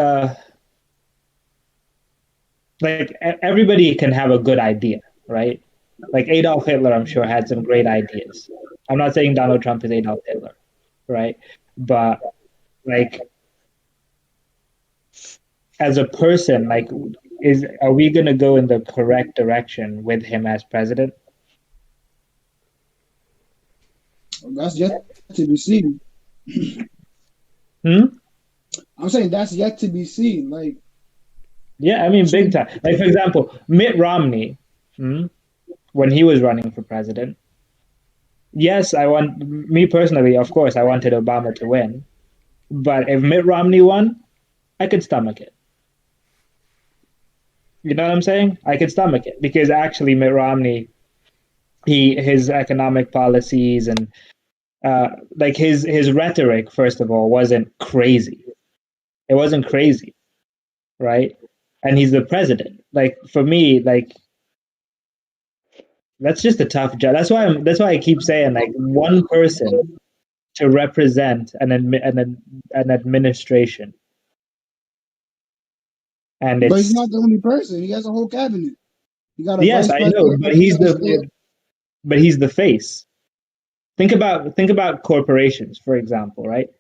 Speaker 4: everybody can have a good idea, right? Like Adolf Hitler, I'm sure, had some great ideas. I'm not saying Donald Trump is Adolf Hitler, right? But like as a person, like are we going to go in the correct direction with him as president?
Speaker 3: That's yet to be seen. I'm saying that's yet to be seen. Like,
Speaker 4: yeah, I mean, big time. Like, for example, Mitt Romney, when he was running for president, yes, me personally, of course, I wanted Obama to win. But if Mitt Romney won, I could stomach it. You know what I'm saying? I could stomach it because actually Mitt Romney, his economic policies and like his rhetoric, first of all, wasn't crazy. It wasn't crazy, right? And he's the president. Like for me, like that's just a tough job. That's why I keep saying like one person to represent an administration. And
Speaker 3: but he's not the only person. He has a whole cabinet. He got a
Speaker 4: yes, I know, but he's the face. Think about corporations, for example, right?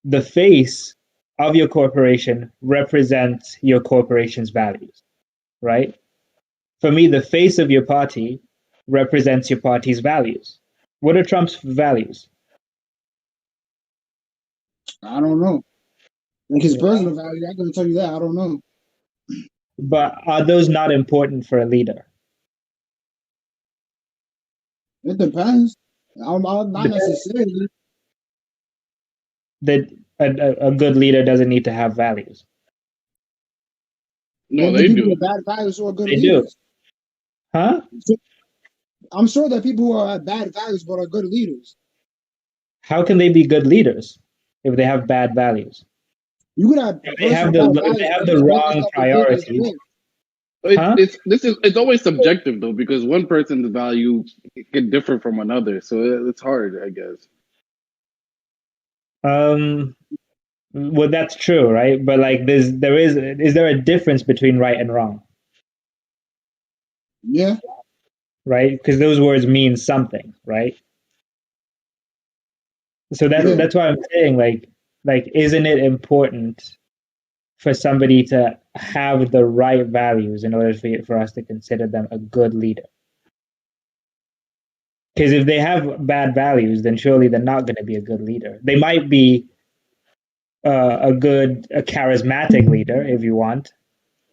Speaker 4: The face of your corporation represents your corporation's values, right? For me, the face of your party represents your party's values. What are Trump's values?
Speaker 3: I don't know. Like his personal values, I can tell you that. I don't know.
Speaker 4: But are those not important for a leader?
Speaker 3: It depends. Not necessarily.
Speaker 4: That a good leader doesn't need to have values.
Speaker 5: No, they do.
Speaker 3: With bad values who are good
Speaker 4: they
Speaker 3: leaders.
Speaker 4: Do. Huh?
Speaker 3: I'm sure that people who have bad values but are good leaders.
Speaker 4: How can they be good leaders if they have bad values?
Speaker 3: You could have
Speaker 4: they have the wrong priorities.
Speaker 5: It's always subjective though, because one person's value can differ from another, so it's hard, I guess.
Speaker 4: Well, that's is right? But like, is there a difference between right and wrong?
Speaker 3: Yeah.
Speaker 4: Right, because those words mean something, right? So that's why I'm saying, like, isn't it important for somebody to have the right values in order for us to consider them a good leader? Because if they have bad values, then surely they're not going to be a good leader. They might be a charismatic leader if you want,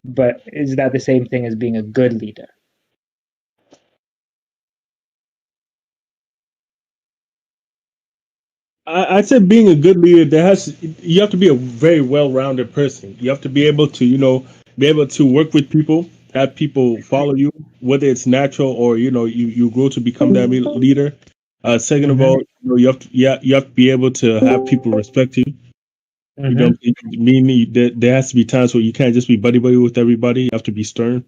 Speaker 4: but is that the same thing as being a good leader?
Speaker 2: I'd say being a good leader, you have to be a very well-rounded person. You have to be able to, be able to work with people, have people follow you, whether it's natural or you grow to become that leader. Second of all, you have to be able to have people respect you. Meaning there has to be times where you can't just be buddy with everybody. You have to be stern.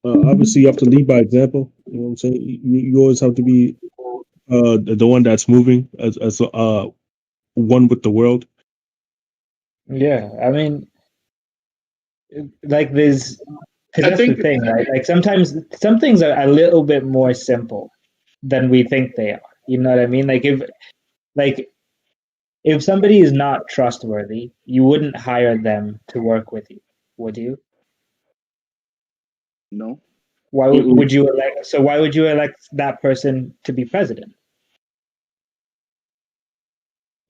Speaker 2: Obviously, you have to lead by example. You know what I'm saying? You always have to be the one that's moving as one with the world.
Speaker 4: Yeah, I mean, like there's, because that's the thing, right? Like sometimes some things are a little bit more simple than we think they are. You know what I mean? If somebody is not trustworthy, you wouldn't hire them to work with you, would you?
Speaker 5: No.
Speaker 4: Why would you elect? So why would you elect that person to be president?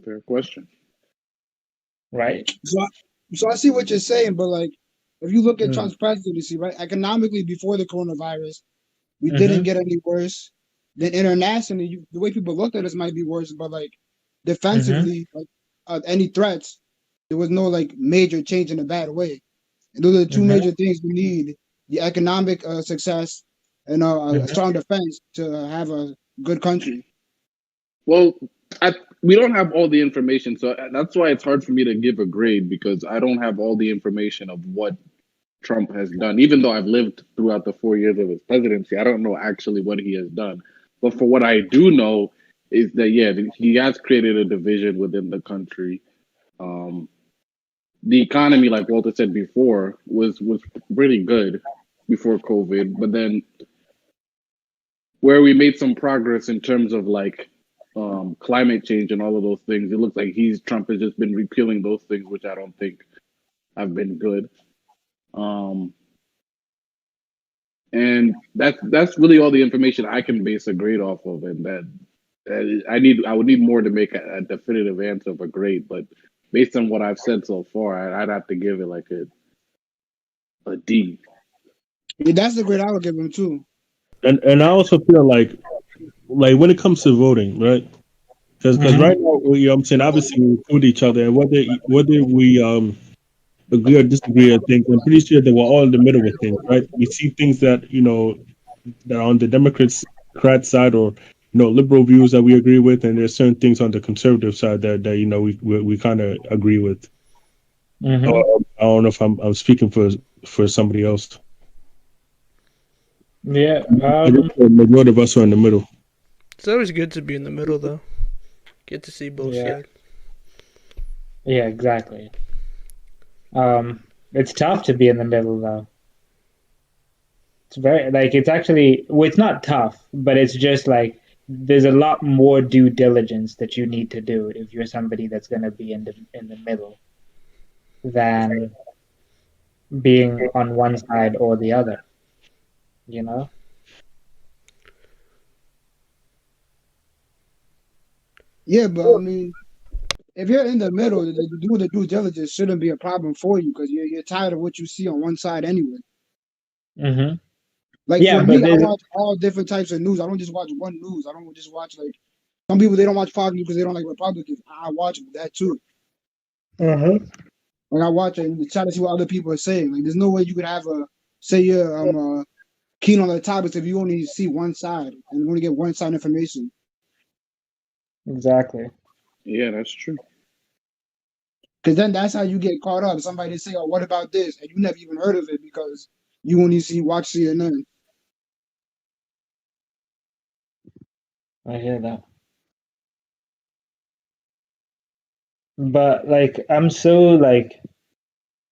Speaker 5: Fair question.
Speaker 4: Right.
Speaker 3: So I see what you're saying, but like, if you look at Trump's presidency, right, economically before the coronavirus, we didn't get any worse. Then internationally, the way people looked at us might be worse, but like defensively, like any threats, there was no like major change in a bad way. And those are the two major things we need: the economic success and a strong defense to have a good country.
Speaker 5: Well, we don't have all the information, so that's why it's hard for me to give a grade, because I don't have all the information of what Trump has done. Even though I've lived throughout the 4 years of his presidency, I don't know actually what he has done. But for what I do know is that, he has created a division within the country. The economy, like Walter said before, was pretty good before COVID. But then where we made some progress in terms of like climate change and all of those things, it looks like Trump has just been repealing those things, which I don't think have been good. And that's really all the information I can base a grade off of, and that I would need more to make a definitive answer of a grade. But based on what I've said so far, I'd have to give it like a D.
Speaker 3: Yeah, that's the grade I would give him too.
Speaker 2: And I also feel like when it comes to voting, right? Because right now, I'm saying, obviously we recruit each other, and whether we agree or disagree, I think I'm pretty sure that we're all in the middle with things, right? We see things that that are on the Democrats side, or liberal views that we agree with, and there's certain things on the conservative side that we kind of agree with. So, I don't know if I'm speaking for somebody else.
Speaker 4: Yeah,
Speaker 2: the majority of us are in the middle.
Speaker 1: It's always good to be in the middle, though. Get to see both sides.
Speaker 4: Yeah, exactly. It's tough to be in the middle, though. It's very it's not tough, but it's just like there's a lot more due diligence that you need to do if you're somebody that's going to be in the middle than being on one side or the other.
Speaker 3: Yeah, but I mean, if you're in the middle, the due diligence shouldn't be a problem for you, because you're tired of what you see on one side anyway. Like, for me, I watch all different types of news. I don't just watch one news. I don't just watch, like, some people, they don't watch Fox News because they don't like Republicans. I watch that too. Like, I watch it and try to see what other people are saying. Like, there's no way you could have say you're keen on the topics if you only see one side and only get one side information.
Speaker 4: Exactly.
Speaker 5: Yeah, that's true.
Speaker 3: Because then that's how you get caught up. Somebody say, "Oh, what about this?" and you never even heard of it because you only watch CNN.
Speaker 4: I hear that. But like I'm so like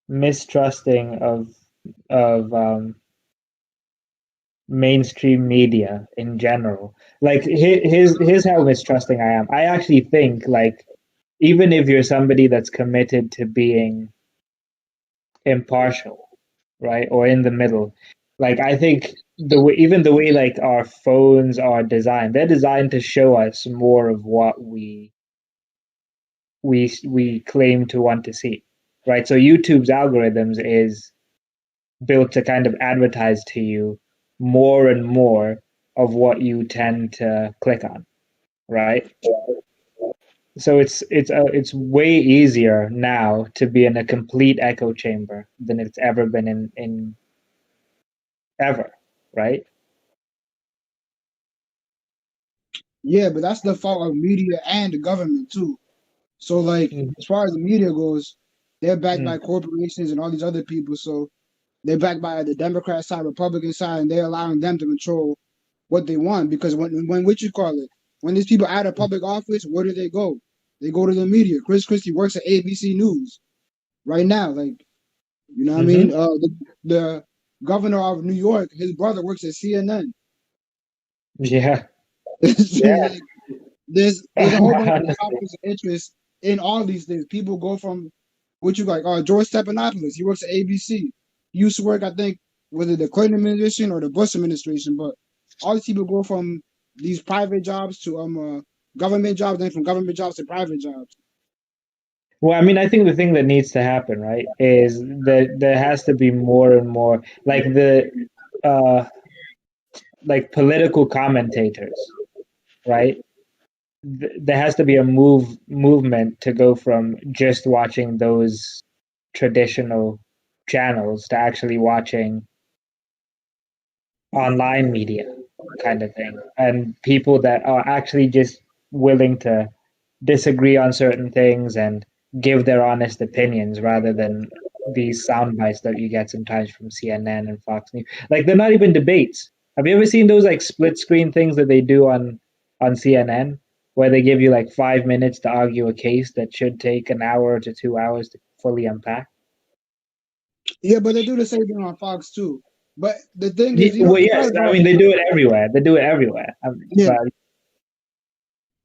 Speaker 4: mistrusting of mainstream media in general. Like here's how mistrusting I am. I actually think like even if you're somebody that's committed to being impartial, right, or in the middle, like I think even the way like our phones are designed, they're designed to show us more of what we claim to want to see, right? So YouTube's algorithms is built to kind of advertise to you more and more of what you tend to click on, right? So it's way easier now to be in a complete echo chamber than it's ever been in ever, right?
Speaker 3: Yeah, but that's the fault of media and the government too. So, like, as far as the media goes, they're backed by corporations and all these other people. So they're backed by the Democrat side, Republican side, and they're allowing them to control what they want. Because when what you call it, when these people out of public office, where do they go? They go to the media. Chris Christie works at ABC News right now. Like, you know what I mean? The governor of New York, his brother works at CNN.
Speaker 4: Yeah.
Speaker 3: Yeah. Like, there's a whole bunch of conflicts of interest in all these things. People go from what you like, George Stephanopoulos, he works at ABC. He used to work, I think, whether the Clinton administration or the Bush administration, but all these people go from these private jobs to government jobs, then from government jobs to private jobs.
Speaker 4: Well, I mean, I think the thing that needs to happen, right, is that there has to be more and more like like political commentators, right? There has to be a movement to go from just watching those traditional channels to actually watching online media kind of thing, and people that are actually just willing to disagree on certain things and give their honest opinions rather than these sound bites that you get sometimes from CNN and Fox News. Like they're not even debates. Have you ever seen those like split screen things that they do on CNN where they give you like 5 minutes to argue a case that should take an hour to 2 hours to fully unpack?
Speaker 3: Yeah, but they do the same thing on Fox too. But the thing is,
Speaker 4: well, yes, I mean they do it everywhere. They do it everywhere.
Speaker 3: Yeah.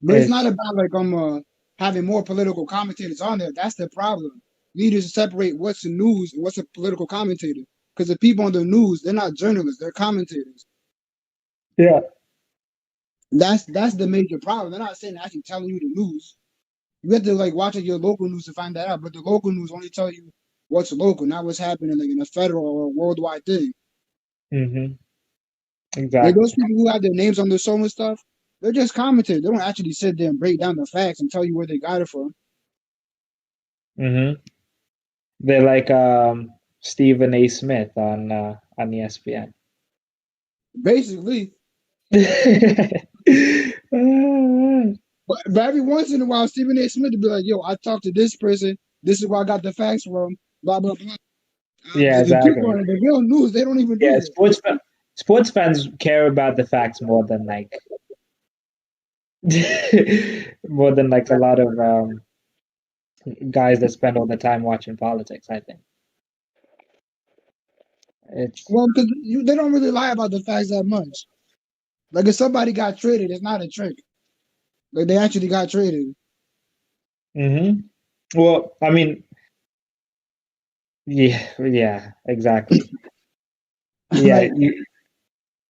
Speaker 3: But it's not about like having more political commentators on there. That's the problem. You need to separate what's the news and what's a political commentator. Because the people on the news, they're not journalists, they're commentators.
Speaker 4: Yeah.
Speaker 3: That's the major problem. They're not saying actually telling you the news. You have to like watch your local news to find that out. But the local news only tell you what's local, not what's happening like in a federal or a worldwide thing.
Speaker 4: Mm-hmm. Exactly.
Speaker 3: Like those people who have their names on the show and stuff, they're just commentators. They don't actually sit there and break down the facts and tell you where they got it from.
Speaker 4: Mm-hmm. They're like Stephen A. Smith on ESPN.
Speaker 3: Basically. But every once in a while, Stephen A. Smith would be like, "Yo, I talked to this person. This is where I got the facts from." Blah blah blah.
Speaker 4: Yeah, exactly.
Speaker 3: The real news, they don't even do
Speaker 4: that. Sports fans care about the facts more than like more than like a lot of guys that spend all the time watching politics. I think it's
Speaker 3: because they don't really lie about the facts that much. Like if somebody got traded, it's not a trick. Like they actually got traded.
Speaker 4: Mm-hmm. Well, I mean, yeah, exactly. Yeah, like,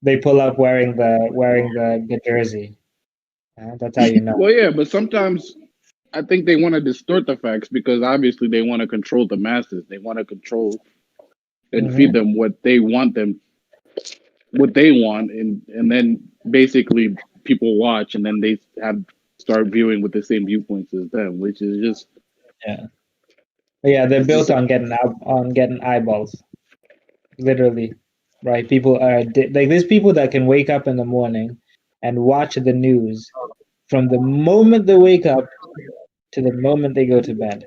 Speaker 4: they pull up wearing the jersey. That's how you know.
Speaker 5: Well, yeah, but sometimes I think they want to distort the facts because obviously they want to control the masses. They want to control and feed them what they want, and then basically people watch, and then they start viewing with the same viewpoints as them, which is just
Speaker 4: they're built on getting eyeballs, literally, right? People are like there's people that can wake up in the morning and watch the news from the moment they wake up to the moment they go to bed.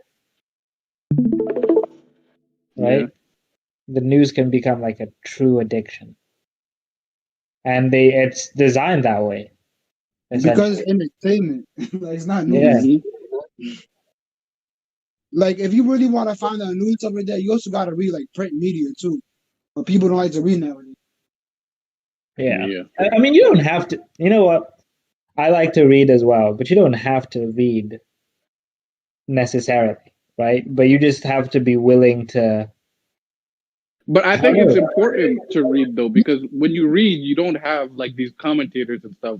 Speaker 4: right?
Speaker 5: Yeah.
Speaker 4: The news can become like a true addiction. And it's designed that way.
Speaker 3: Because it's entertainment. Like, it's not
Speaker 4: Yeah.
Speaker 3: news. Like, if you really want to find out news stuff like that, you also got to read like print media too. But people don't like to read nowadays.
Speaker 4: Yeah. I mean, you don't have to. You know what? I like to read as well, but you don't have to read necessarily, right? But you just have to be willing to.
Speaker 5: But I think it's important to read though, because when you read, you don't have like these commentators and stuff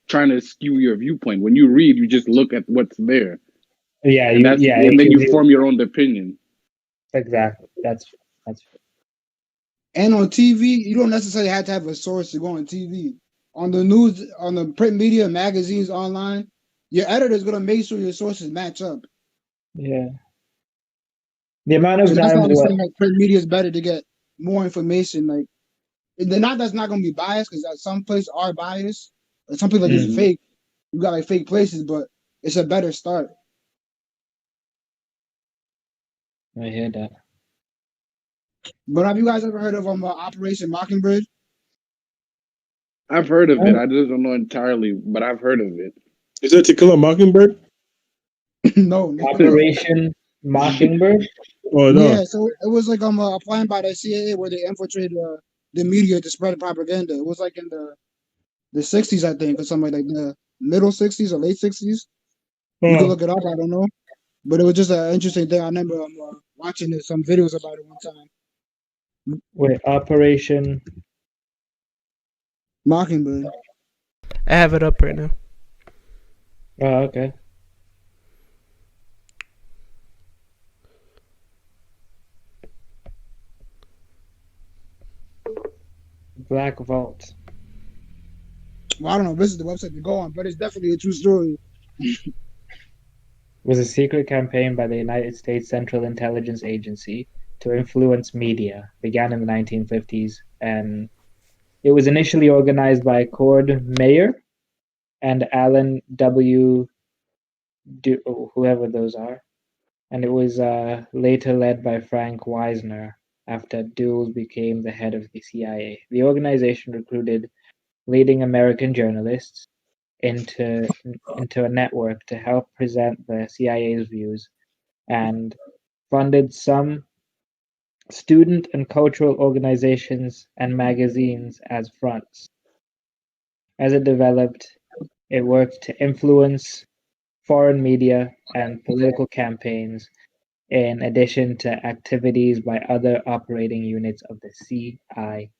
Speaker 5: trying to skew your viewpoint. When you read, you just look at what's there.
Speaker 4: Yeah,
Speaker 5: and then you form your own opinion.
Speaker 4: Exactly. That's.
Speaker 3: And on TV, you don't necessarily have to have a source to go on TV. On the news, on the print media, magazines, online, your editor is gonna make sure your sources match up.
Speaker 4: Yeah. The amount of
Speaker 3: so that's why
Speaker 4: times
Speaker 3: I'm saying like print media is better to get more information. Like, that's not gonna be biased because some places are biased. But some people are just fake. You got like fake places, but it's a better start.
Speaker 4: I hear that.
Speaker 3: But have you guys ever heard of Operation Mockingbird?
Speaker 5: I've heard of it. I just don't know entirely, but I've heard of it.
Speaker 2: Is it To Kill a Mockingbird?
Speaker 3: No.
Speaker 4: Operation Mockingbird?
Speaker 2: Oh, no.
Speaker 3: Yeah, so it was like a plan by the CIA where they infiltrated the media to spread propaganda. It was like in the 60s, I think, or something like the middle 60s or late 60s. You can look it up. I don't know. But it was just an interesting thing. I remember watching some videos about it one time.
Speaker 4: Wait, Operation
Speaker 3: Mockingbird.
Speaker 1: I have it up right now.
Speaker 4: Oh, okay. Black Vault.
Speaker 3: Well, I don't know if this is the website to go on, but it's definitely a true story.
Speaker 4: Was a secret campaign by the United States Central Intelligence Agency to influence media. Began in the 1950s, and it was initially organized by Cord Mayer and Alan W. Whoever those are, and it was later led by Frank Wisner after Dulles became the head of the CIA. The organization recruited leading American journalists into a network to help present the CIA's views, and funded some student and cultural organizations and magazines as fronts. As it developed, it worked to influence foreign media and political campaigns, in addition to activities by other operating units of the CIA.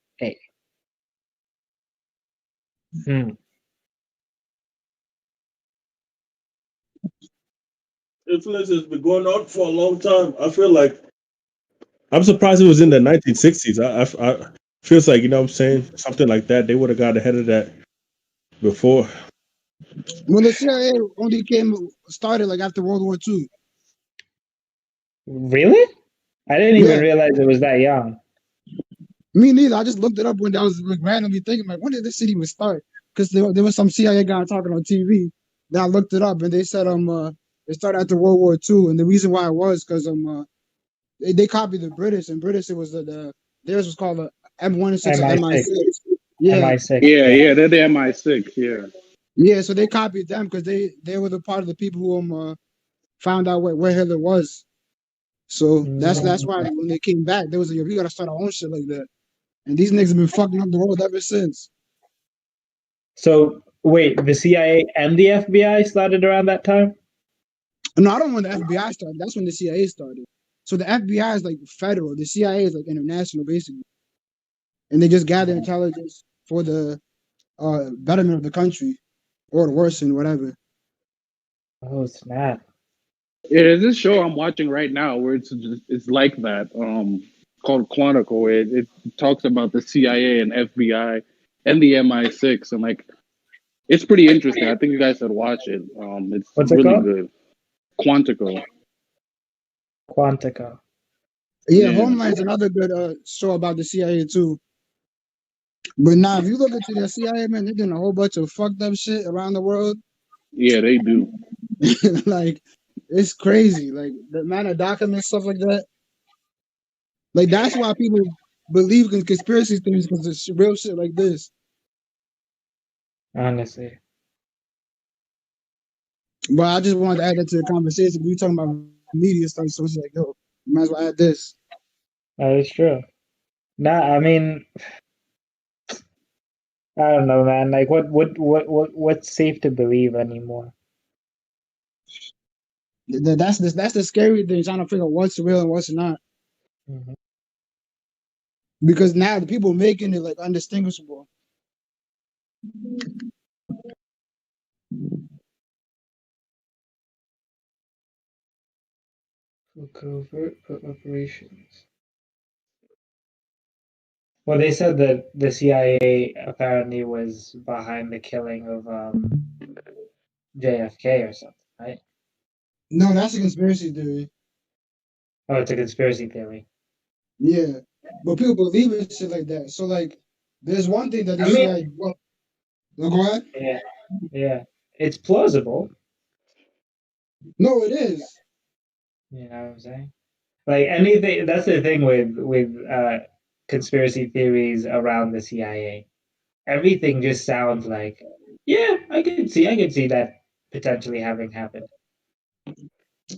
Speaker 2: Influence has been going on for a long time. I feel like I'm surprised it was in the 1960s. I feels like, you know what I'm saying, something like that. They would have got ahead of that before.
Speaker 3: Well, the CIA only started like after World War II.
Speaker 4: Really? I didn't even realize it was that young.
Speaker 3: Me neither. I just looked it up when I was like, randomly thinking, like, when did this city even start? Because there was some CIA guy talking on TV. Then I looked it up, and they said it started after World War II, and the reason why it was because they copied the British, and British it was theirs was called the M16 or MI6. Yeah,
Speaker 4: MI6.
Speaker 5: Yeah, they're the MI6. Yeah.
Speaker 3: Yeah, so they copied them because they were the part of the people who found out where Hitler was. So that's why when they came back, they was like, we gotta start our own shit like that. And these niggas have been fucking up the world ever since.
Speaker 4: So wait, the CIA and the FBI started around that time?
Speaker 3: No, I don't know when the FBI started. That's when the CIA started. So the FBI is like federal. The CIA is like international, basically. And they just gather intelligence for the betterment of the country or the worsen, whatever.
Speaker 4: Oh, snap.
Speaker 5: Yeah, there's this show I'm watching right now where it's like that, called Quantico. It talks about the CIA and FBI and the MI6, and like it's pretty interesting. I think you guys should watch it. It's really good. Quantico.
Speaker 3: Yeah, Homeland's another good show about the CIA too. But now, if you look into the CIA, man, they're doing a whole bunch of fucked up shit around the world.
Speaker 5: Yeah, they do.
Speaker 3: Like, it's crazy. Like, the amount of documents, stuff like that. Like that's why people believe in conspiracy theories because it's real shit like this.
Speaker 4: Honestly.
Speaker 3: But I just wanted to add that to the conversation. We were talking about media stuff, so it's like, yo, you might as well add this.
Speaker 4: That is true. Nah, I mean, I don't know, man. Like, what's safe to believe anymore?
Speaker 3: That's the scary thing, trying to figure out what's real and what's not.
Speaker 4: Mm-hmm.
Speaker 3: Because now the people making it like undistinguishable.
Speaker 4: For covert operations. Well, they said that the CIA apparently was behind the killing of JFK or something, right?
Speaker 3: No, that's a conspiracy theory.
Speaker 4: Oh, it's a conspiracy theory.
Speaker 3: Yeah, but people believe in shit like that. So like, there's one thing that the
Speaker 4: I mean,
Speaker 3: CIA. Well, go ahead.
Speaker 4: yeah, it's plausible.
Speaker 3: No, it is.
Speaker 4: You know what I'm saying? Like anything. That's the thing with conspiracy theories around the CIA. Everything just sounds like, yeah, I could see that potentially having happened.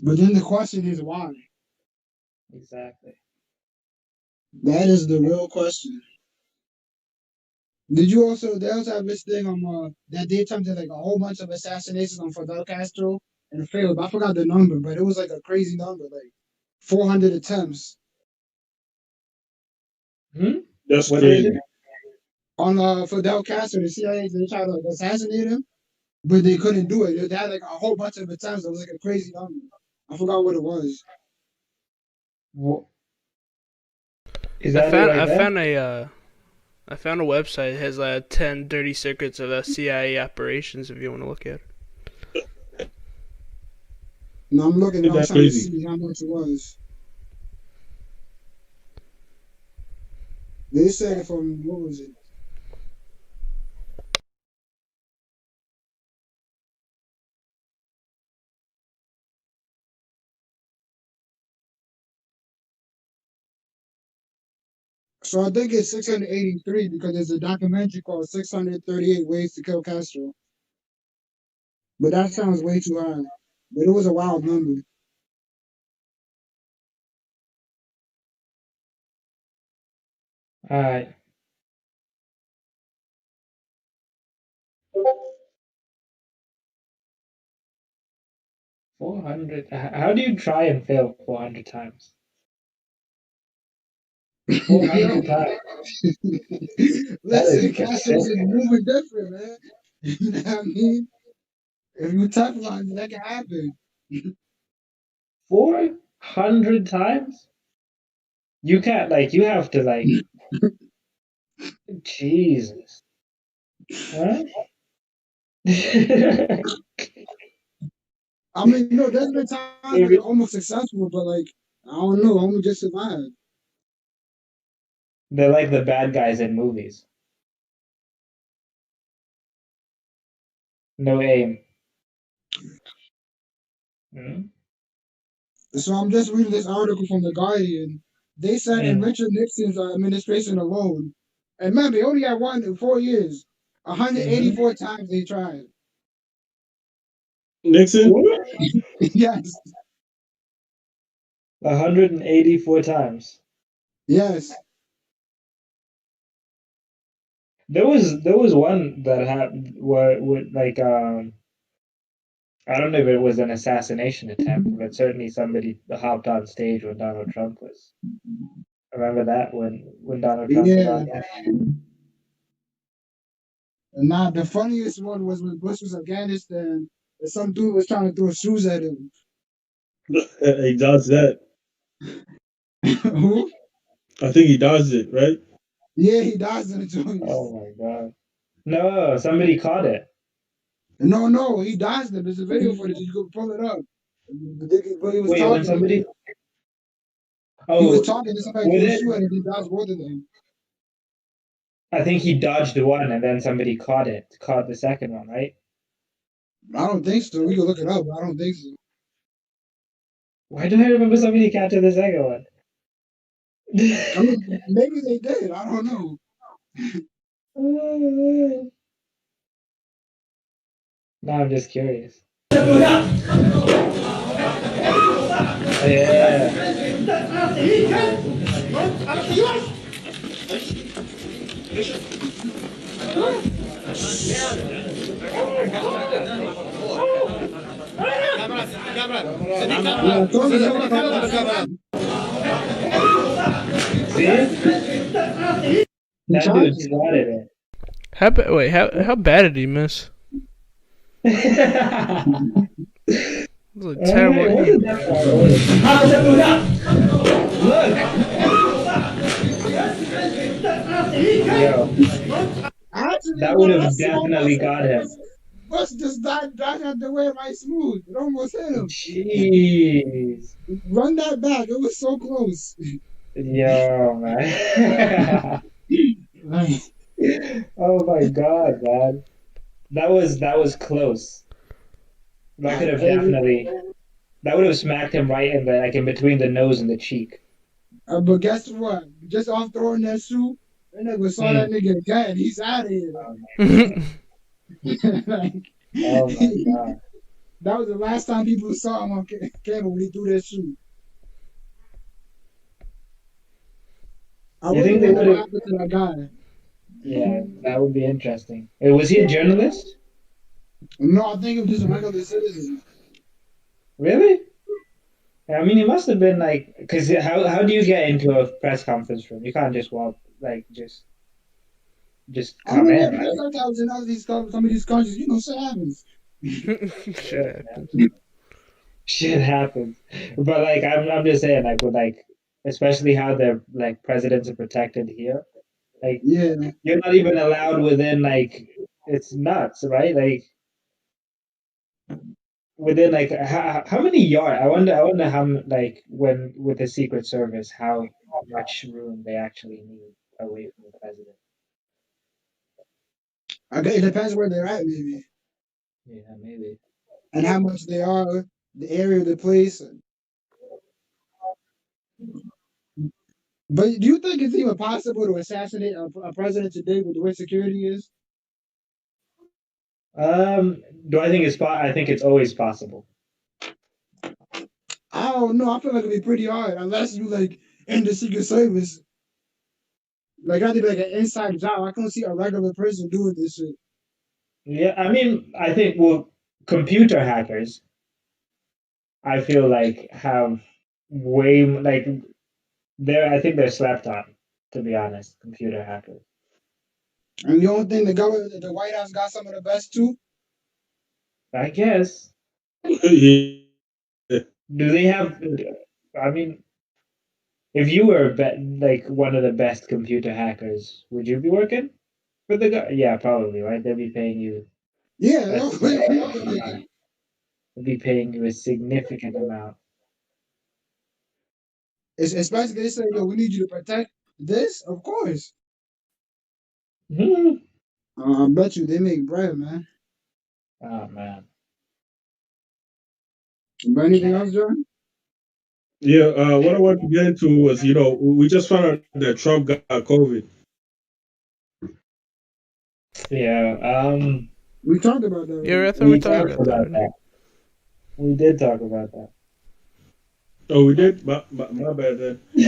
Speaker 3: But then the question is why?
Speaker 4: Exactly.
Speaker 3: That is the real question. Did you also? They also have this thing on that they attempted like a whole bunch of assassinations on Fidel Castro and it failed. I forgot the number, but it was like a crazy number, like 400 attempts.
Speaker 2: That's
Speaker 4: What
Speaker 2: crazy.
Speaker 3: On Fidel Castro, the CIA, they tried to like, assassinate him, but they couldn't do it. They had like a whole bunch of attempts. It was like a crazy number. I forgot what it was.
Speaker 4: Is that it right
Speaker 1: I found a website that has 10 dirty secrets of CIA operations if you want to look at it.
Speaker 3: No, I'm looking. I was
Speaker 2: That's
Speaker 3: trying to
Speaker 2: crazy.
Speaker 3: see how much it was. They said it from what was it? So I think it's 683 because there's a documentary called 638 Ways to Kill Castro. But that sounds way too high. But it was a wild number.
Speaker 4: All right. 400. How do you try and fail 400 times? 400 times.
Speaker 3: Listen, Castro's is moving different, man. You know what I mean? If you Teflon, that can happen.
Speaker 4: 400 times? You can't, like, you have to, like, Jesus. Huh?
Speaker 3: I mean, no, there's been times where they're almost successful, but like, I don't know, almost just survived.
Speaker 4: They're like the bad guys in movies. No aim. Hmm?
Speaker 3: So I'm just reading this article from The Guardian. They said in Richard Nixon's administration alone, and remember, they only had one in 4 years, 184 times they tried.
Speaker 2: Nixon?
Speaker 3: Yes.
Speaker 4: 184 times.
Speaker 3: Yes.
Speaker 4: There was one that happened where like I don't know if it was an assassination attempt, but certainly somebody hopped on stage when Donald Trump was. Remember that when Donald Trump was on there?
Speaker 3: And now the funniest one was when Bush was in Afghanistan and some dude was trying to throw shoes at him.
Speaker 2: He does that.
Speaker 3: Who?
Speaker 2: I think he does it, right?
Speaker 3: Yeah, he dies in the joint.
Speaker 4: Oh my god. No, somebody caught it.
Speaker 3: No, he dies them. There's a video footage. You can pull it up. But he was
Speaker 4: Wait,
Speaker 3: talking.
Speaker 4: when somebody. Oh,
Speaker 3: he was talking to somebody threw a
Speaker 4: it?
Speaker 3: shoe at him. He dies both of them.
Speaker 4: I think he dodged one, and then somebody caught the second one, right?
Speaker 3: I don't think so. We can look it up. But I don't think so.
Speaker 4: Why do I remember somebody catching the second one?
Speaker 3: I mean, maybe they did. I don't know.
Speaker 4: No, I'm just curious. Yeah.
Speaker 3: Yeah, I told you they were coming.
Speaker 4: See? That dude spotted it.
Speaker 1: How bad did he miss? It was a terrible aim.
Speaker 4: Yo, that would have definitely got him.
Speaker 3: Bus just died out the way right smooth. It almost hit him.
Speaker 4: Jeez.
Speaker 3: Run that back. It was so close.
Speaker 4: Yo, man. Oh my god, man. That was close. That could have definitely. That would have smacked him right in the in between the nose and the cheek.
Speaker 3: But guess what? Just off throwing that shoe, that nigga saw that nigga again. He's out of here.
Speaker 4: Oh my god.
Speaker 3: That was the last time people saw him on camera when he threw that shoe.
Speaker 4: You think they would have?
Speaker 3: To that guy.
Speaker 4: Yeah, that would be interesting. Was he a journalist?
Speaker 3: No, I think it was just a regular citizen.
Speaker 4: Really? I mean, he must have been because how do you get into a press conference room? You can't just walk just come in, right?
Speaker 3: Sometimes in some of these countries, shit happens.
Speaker 1: Shit happens.
Speaker 4: Shit happens. But I'm just saying with especially how the presidents are protected here.
Speaker 3: Yeah.
Speaker 4: You're not even allowed within it's nuts, right? Within how many yards? I wonder how when with the Secret Service how much room they actually need away from the president.
Speaker 3: I guess it depends where they're at, maybe.
Speaker 4: Yeah, maybe.
Speaker 3: And how much they are, the area of the place. But do you think it's even possible to assassinate a president today with the way security is?
Speaker 4: Do I think I think it's always possible.
Speaker 3: I don't know. I feel like it'd be pretty hard unless you in the Secret Service. I had to be an inside job. I can't see a regular person doing this shit.
Speaker 4: Yeah, I mean, I think computer hackers, I feel have way I think they're slept on, to be honest, computer hackers.
Speaker 3: And the only thing the White House got some of the best too.
Speaker 4: I guess. Do they have? I mean, if you were one of the best computer hackers, would you be working for the guy? Yeah, probably, right? They'd be paying you.
Speaker 3: Yeah,
Speaker 4: they'd be paying you a significant amount.
Speaker 3: Especially they say, "Yo, we need you to protect this." Of course. I bet you they make bread, man.
Speaker 4: Oh man.
Speaker 3: But anything else, John?
Speaker 2: Yeah, what I wanted to get into was, we just found out that Trump got COVID.
Speaker 4: Yeah.
Speaker 3: We talked about that.
Speaker 1: Yeah, I thought we talked about that.
Speaker 4: We did talk about that.
Speaker 2: Oh, we did? My bad then. Do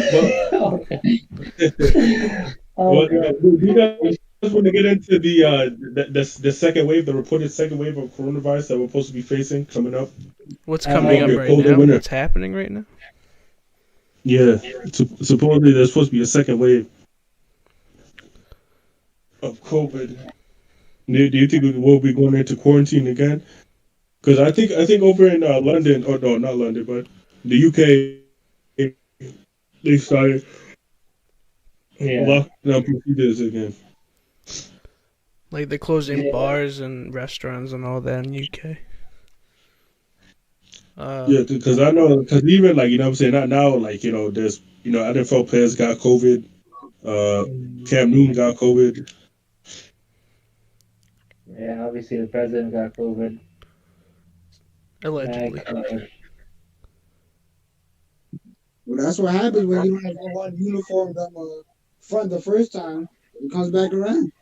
Speaker 2: you guys want to get into the second wave, the reported second wave of coronavirus that we're supposed to be facing coming up?
Speaker 1: What's coming up right now?
Speaker 2: Winter.
Speaker 1: What's happening right now?
Speaker 2: Yeah, supposedly there's supposed to be a second wave of COVID. Do you think we'll be going into quarantine again? Because I think over in London, or no, not London, but the UK, they started lockdown procedures again.
Speaker 1: They're closing bars and restaurants and all that in UK.
Speaker 2: Yeah, because I know, because even what I'm saying, not now, there's, NFL players got COVID. Cam Newton got COVID.
Speaker 4: Yeah, obviously the president got COVID.
Speaker 1: Allegedly.
Speaker 3: Well, that's what happens when you don't have one uniform that front the first time. It comes back around.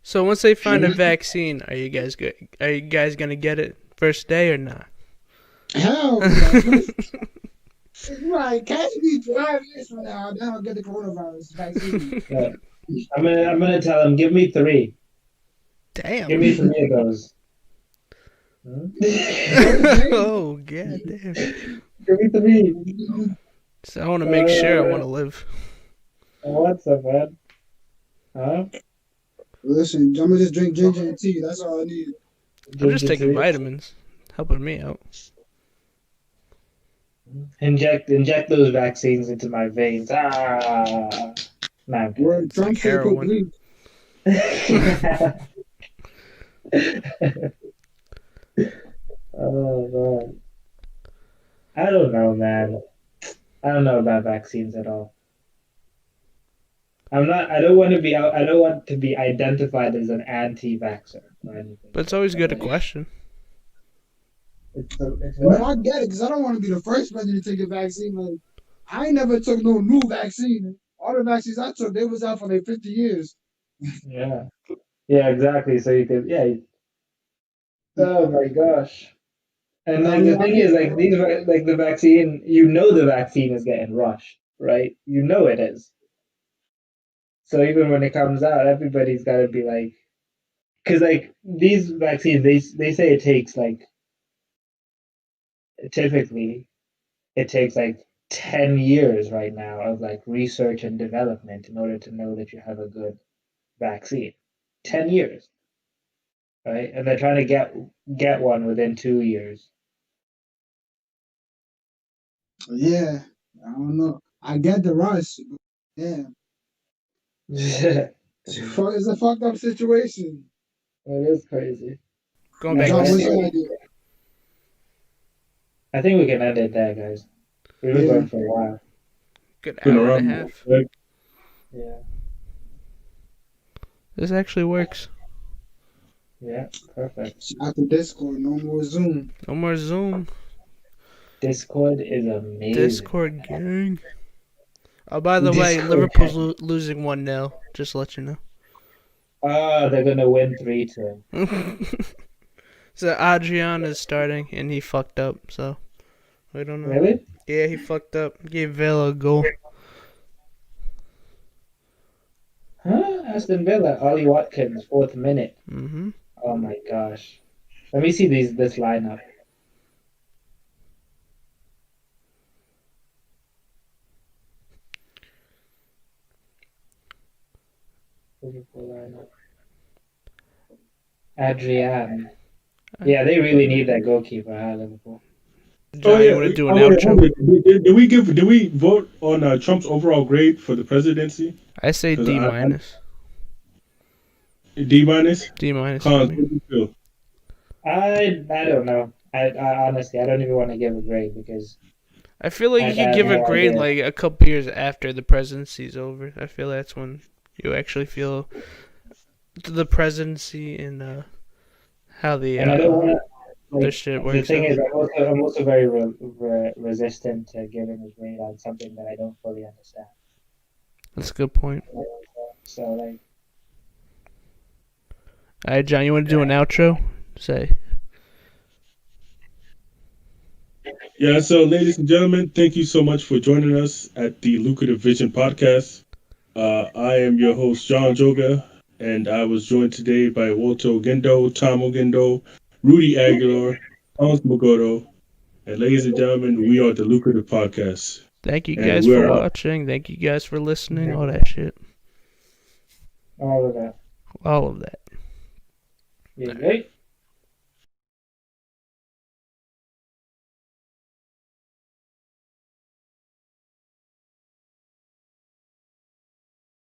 Speaker 1: So once they find a vaccine, are you guys gonna get it first day or not?
Speaker 3: Hell no. Right, catch me 5 years from now, then I'll get the coronavirus vaccine.
Speaker 4: Yeah. I'm gonna tell him, give me 3.
Speaker 1: Damn.
Speaker 4: Give me 3 of those.
Speaker 1: Oh god damn.
Speaker 4: Give me 3.
Speaker 1: So I want to make sure I want to live.
Speaker 4: What's up, man? Huh?
Speaker 3: Listen, I'm gonna just drink ginger and tea. That's all I need.
Speaker 1: I'm just taking vitamins, helping me out.
Speaker 4: Inject those vaccines into my veins. Nah,
Speaker 3: Where Trump said put
Speaker 1: heroin.
Speaker 4: Oh man, I don't know, man. I don't know about vaccines at all. I don't want to be identified as an anti-vaxxer or anything.
Speaker 1: But it's always good to question.
Speaker 3: Well, I get it, because I don't want to be the first president to take a vaccine. Like, I ain't never took no new vaccine. All the vaccines I took, they was out for like 50 years.
Speaker 4: Yeah, exactly. So you could, Oh my gosh. And like the thing is, like the vaccine, the vaccine is getting rushed, right? You know it is. So even when it comes out, everybody's got to be like, because like these vaccines, they say it takes like, typically, it takes like 10 years right now of like research and development in order to know that you have a good vaccine. 10 years, right? And they're trying to get one within 2 years.
Speaker 3: Yeah, I don't know. I get the rush. Yeah. It's a fucked up situation.
Speaker 4: It is crazy.
Speaker 1: Going back
Speaker 3: John,
Speaker 1: to
Speaker 3: what's your idea?
Speaker 4: I think we can end it there, guys. We've been going for a while.
Speaker 1: good hour and a half.
Speaker 4: Yeah.
Speaker 1: This actually works.
Speaker 4: Yeah, perfect.
Speaker 3: After Discord, no more Zoom.
Speaker 1: No more Zoom.
Speaker 4: Discord is amazing.
Speaker 1: Discord gang. Oh, by the way,
Speaker 4: Discord
Speaker 1: Liverpool's losing 1-0. Just to let you know.
Speaker 4: They're gonna win 3-2.
Speaker 1: So Adrian is starting, and he fucked up. So we don't know.
Speaker 4: Really?
Speaker 1: Yeah, he fucked up. Gave Villa a goal.
Speaker 4: Huh? Aston Villa, Ollie Watkins, 4th minute.
Speaker 1: Mm-hmm.
Speaker 4: Oh my gosh. Let me see this lineup. Liverpool lineup. Adrian. Yeah, they really need that goalkeeper, Liverpool.
Speaker 1: John, you want to do an outro?
Speaker 2: Did we vote on Trump's overall grade for the presidency?
Speaker 1: I say D minus.
Speaker 2: D minus.
Speaker 1: D minus.
Speaker 4: I don't know. I honestly, I don't even want to give a grade because
Speaker 1: I feel like you could give a grade like a couple years after the presidency's over. I feel that's when you actually feel the presidency and how the
Speaker 4: and I don't want to.
Speaker 1: this shit works.
Speaker 4: The thing
Speaker 1: out.
Speaker 4: is, I'm also very resistant to giving a grade on something that I don't fully understand.
Speaker 1: That's a good point.
Speaker 4: So like.
Speaker 1: All right, John, you want to do an outro? Say.
Speaker 2: Yeah, so ladies and gentlemen, thank you so much for joining us at the Lucrative Vision podcast. I am your host, John Njoga, and I was joined today by Walter Ogindo, Tom Ogindo, Rudy Aguilar, Hans Mugodo, and ladies and gentlemen, we are the Lucrative podcast.
Speaker 1: Thank you guys for watching. Thank you guys for listening. All that shit.
Speaker 4: All of that.
Speaker 1: All of that.
Speaker 4: Yeah, right.